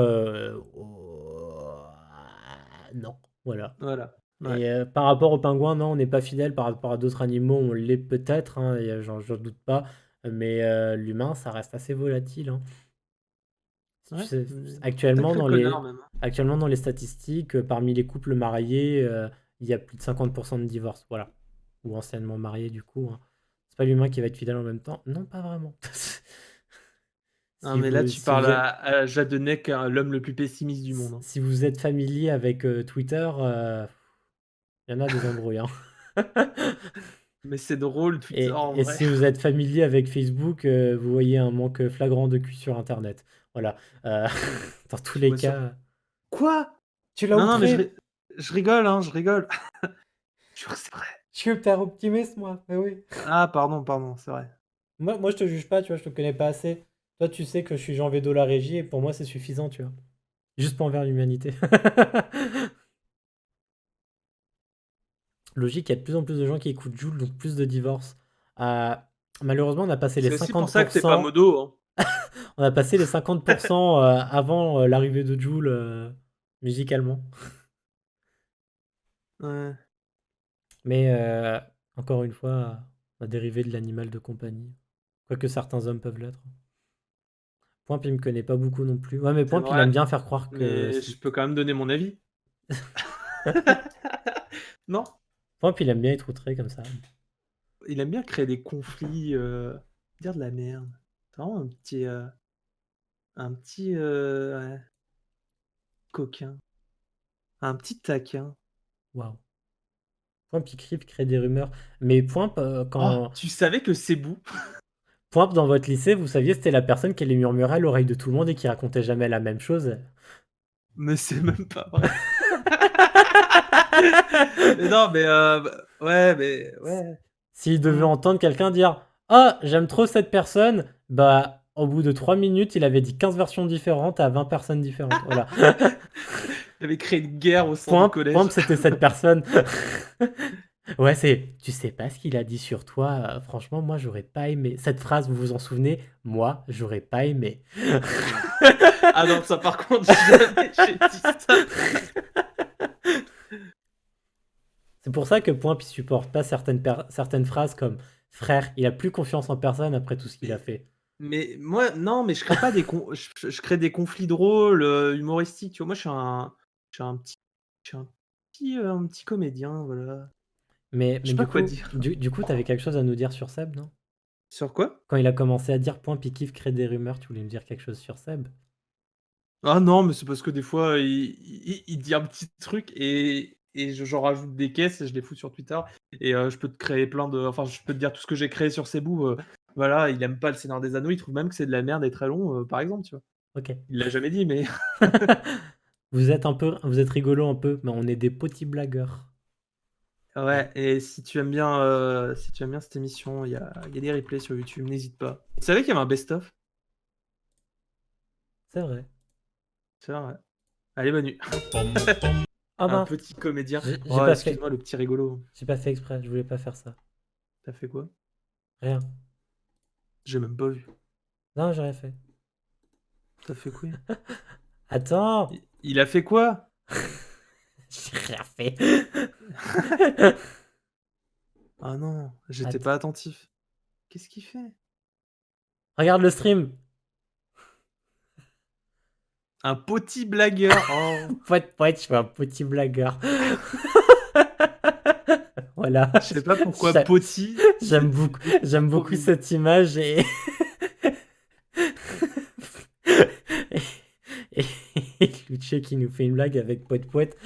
non, voilà. Voilà, ouais. Et par rapport au pingouin, non, on n'est pas fidèle. Par rapport à d'autres animaux, on l'est peut-être, hein, et j'en doute pas. Mais l'humain, ça reste assez volatile, hein. Tu Ouais, sais, mais actuellement, sacré connard même, hein. actuellement, dans les statistiques, parmi les couples mariés, il y a plus de 50% de divorces. Voilà. Ou anciennement mariés, du coup, hein. C'est pas l'humain qui va être fidèle en même temps. Non, pas vraiment. Non, Si mais là, vous, tu si parles vous êtes, à Jadonec, l'homme le plus pessimiste du monde, hein. si vous êtes familier avec Twitter, il y en a des embrouilles, hein. Mais c'est drôle, Twitter, en Et vrai. si vous êtes familier avec Facebook, vous voyez un manque flagrant de cul sur Internet. Voilà. Euh, dans tous Tu les vois sur cas. quoi? Tu l'as Non, non, mais outré! je rigole, hein, je rigole. Je jure que c'est vrai. Je suis hyper optimiste, moi. Mais oui. Ah pardon, c'est vrai. Moi, je te juge pas, tu vois, je te connais pas assez. Toi, tu sais que je suis Jean Védo la régie et pour moi, c'est suffisant, tu vois. Juste pour envers l'humanité. Logique, il y a de plus en plus de gens qui écoutent Jul, donc plus de divorces. Euh, Malheureusement, on a passé les C'est aussi pour ça que t'es pas 50%. modo, hein. On a passé les 50% avant l'arrivée de Jul musicalement. Ouais. Mais encore une fois, on a dérivé de l'animal de compagnie. Quoique certains hommes peuvent l'être. Point, il me connaît pas beaucoup non plus. Ouais, mais C'est Point, il aime vrai, bien faire croire que mais je si. peux quand même donner mon avis. Non? Point, il aime bien être outré comme ça. Il aime bien créer des conflits, dire de la merde. C'est vraiment un petit, ouais, coquin, un petit taquin. Waouh. Point, Crip crée des rumeurs. Mais Point, Oh, quand. tu savais que c'est Bou? Point, dans votre lycée, vous saviez, c'était la personne qui allait murmurer à l'oreille de tout le monde et qui racontait jamais la même chose. Mais c'est même pas vrai. Mais non, mais ouais, mais ouais. S'il devait Mmh. entendre quelqu'un dire «Ah, j'aime trop cette personne», bah, au bout de 3 minutes, il avait dit 15 versions différentes à 20 personnes différentes. Voilà. Il avait créé une guerre au sein du Point, collège. c'était cette personne. Ouais, c'est tu sais pas ce qu'il a dit sur toi. Franchement, moi, j'aurais pas aimé. Cette phrase, vous vous en souvenez? Moi, j'aurais pas aimé. Ah non, ça par contre, jamais j'ai dit ça. C'est pour ça que Point, il supporte pas certaines phrases comme frère, il a plus confiance en personne après tout ce qu'il a Mais fait. mais moi, non, mais je crée pas je crée des conflits drôles, humoristiques, tu vois? Moi, je suis un petit je suis un petit comédien, voilà. Je Mais sais pas du quoi coup, dire. t'avais quelque chose à nous dire sur Seb, non? Sur quoi? Quand il a commencé à dire Point Piquif crée des rumeurs, tu voulais me dire quelque chose sur Seb? Ah non, mais c'est parce que des fois, il dit un petit truc et j'en rajoute des caisses et je les fous sur Twitter et je peux te créer enfin, je peux te dire tout ce que j'ai créé sur Cebu, voilà, il aime pas le Seigneur des Anneaux, il trouve même que c'est de la merde et très long, par exemple, tu vois? Ok. Il l'a jamais dit, mais Vous êtes rigolo un peu, mais on est des petits blagueurs. ouais, et si tu aimes bien cette émission, il y a des replays sur YouTube, n'hésite pas. Tu savais qu'il y avait un best-of? C'est vrai. C'est vrai. Allez, bonne nuit. Ah Un mince, petit comédien. j'ai Oh, pas fait, excuse-moi, le petit rigolo. j'ai pas fait exprès, je voulais pas faire ça. Tu fait quoi? Rien. J'ai même pas vu. Non, j'ai rien fait. Tu fait quoi? Attends, Il a fait quoi? j'ai rien fait. Ah non, j'étais Attends. pas attentif. Qu'est-ce qu'il fait? Regarde le stream. Un petit blagueur. Oh, Poète, je fais un petit blagueur. Voilà. je sais pas pourquoi Poti, J'aime c'est beaucoup, trop j'aime beaucoup mignon. cette image et... et Luce qui nous fait une blague avec Poète Poète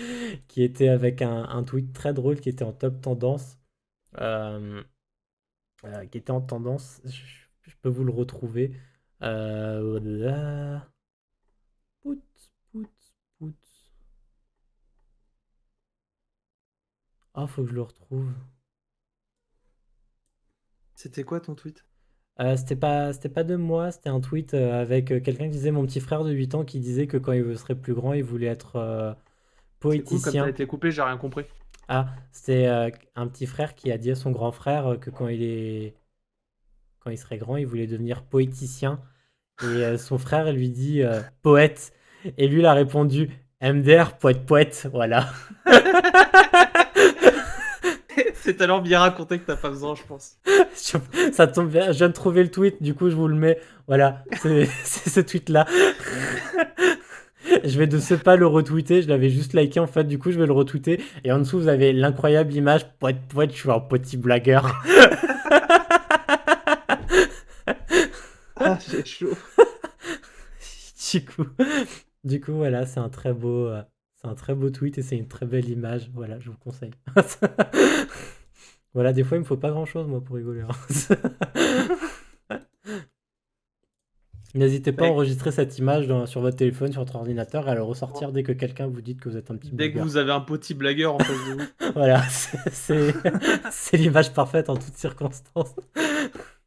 qui était avec un tweet très drôle qui était en top tendance. euh, qui était en tendance. Je peux vous le retrouver. Là. Pout, pout, pout. Ah, faut que je le retrouve. C'était quoi ton tweet? C'était pas de moi, c'était un tweet avec quelqu'un qui disait mon petit frère de 8 ans qui disait que quand il serait plus grand, il voulait être C'est cool, comme t'as poéticien. été coupé, j'ai rien compris. Ah, c'était un petit frère qui a dit à son grand frère que quand il serait grand, il voulait devenir poéticien. Et son frère lui dit poète. Et lui, il a répondu MDR, poète, poète. Voilà. C'est tellement bien raconté que t'as pas besoin, je pense. Ça tombe bien, je viens de trouver le tweet, du coup je vous le mets. Voilà, c'est ce tweet-là. Je vais de ce pas le retweeter, je l'avais juste liké en fait, du coup je vais le retweeter. Et en dessous vous avez l'incroyable image, poète, je suis un petit blagueur. Ah, j'ai chaud. Du coup, du coup voilà, c'est un très beau tweet et c'est une très belle image. Voilà, je vous conseille. Voilà, des fois il me faut pas grand-chose moi pour rigoler, hein. N'hésitez pas à Mec, enregistrer cette image sur votre téléphone, sur votre ordinateur et à le ressortir dès que quelqu'un vous dit que vous êtes un petit dès que blagueur. vous avez un petit blagueur en face de vous. Voilà, c'est l'image parfaite en toutes circonstances.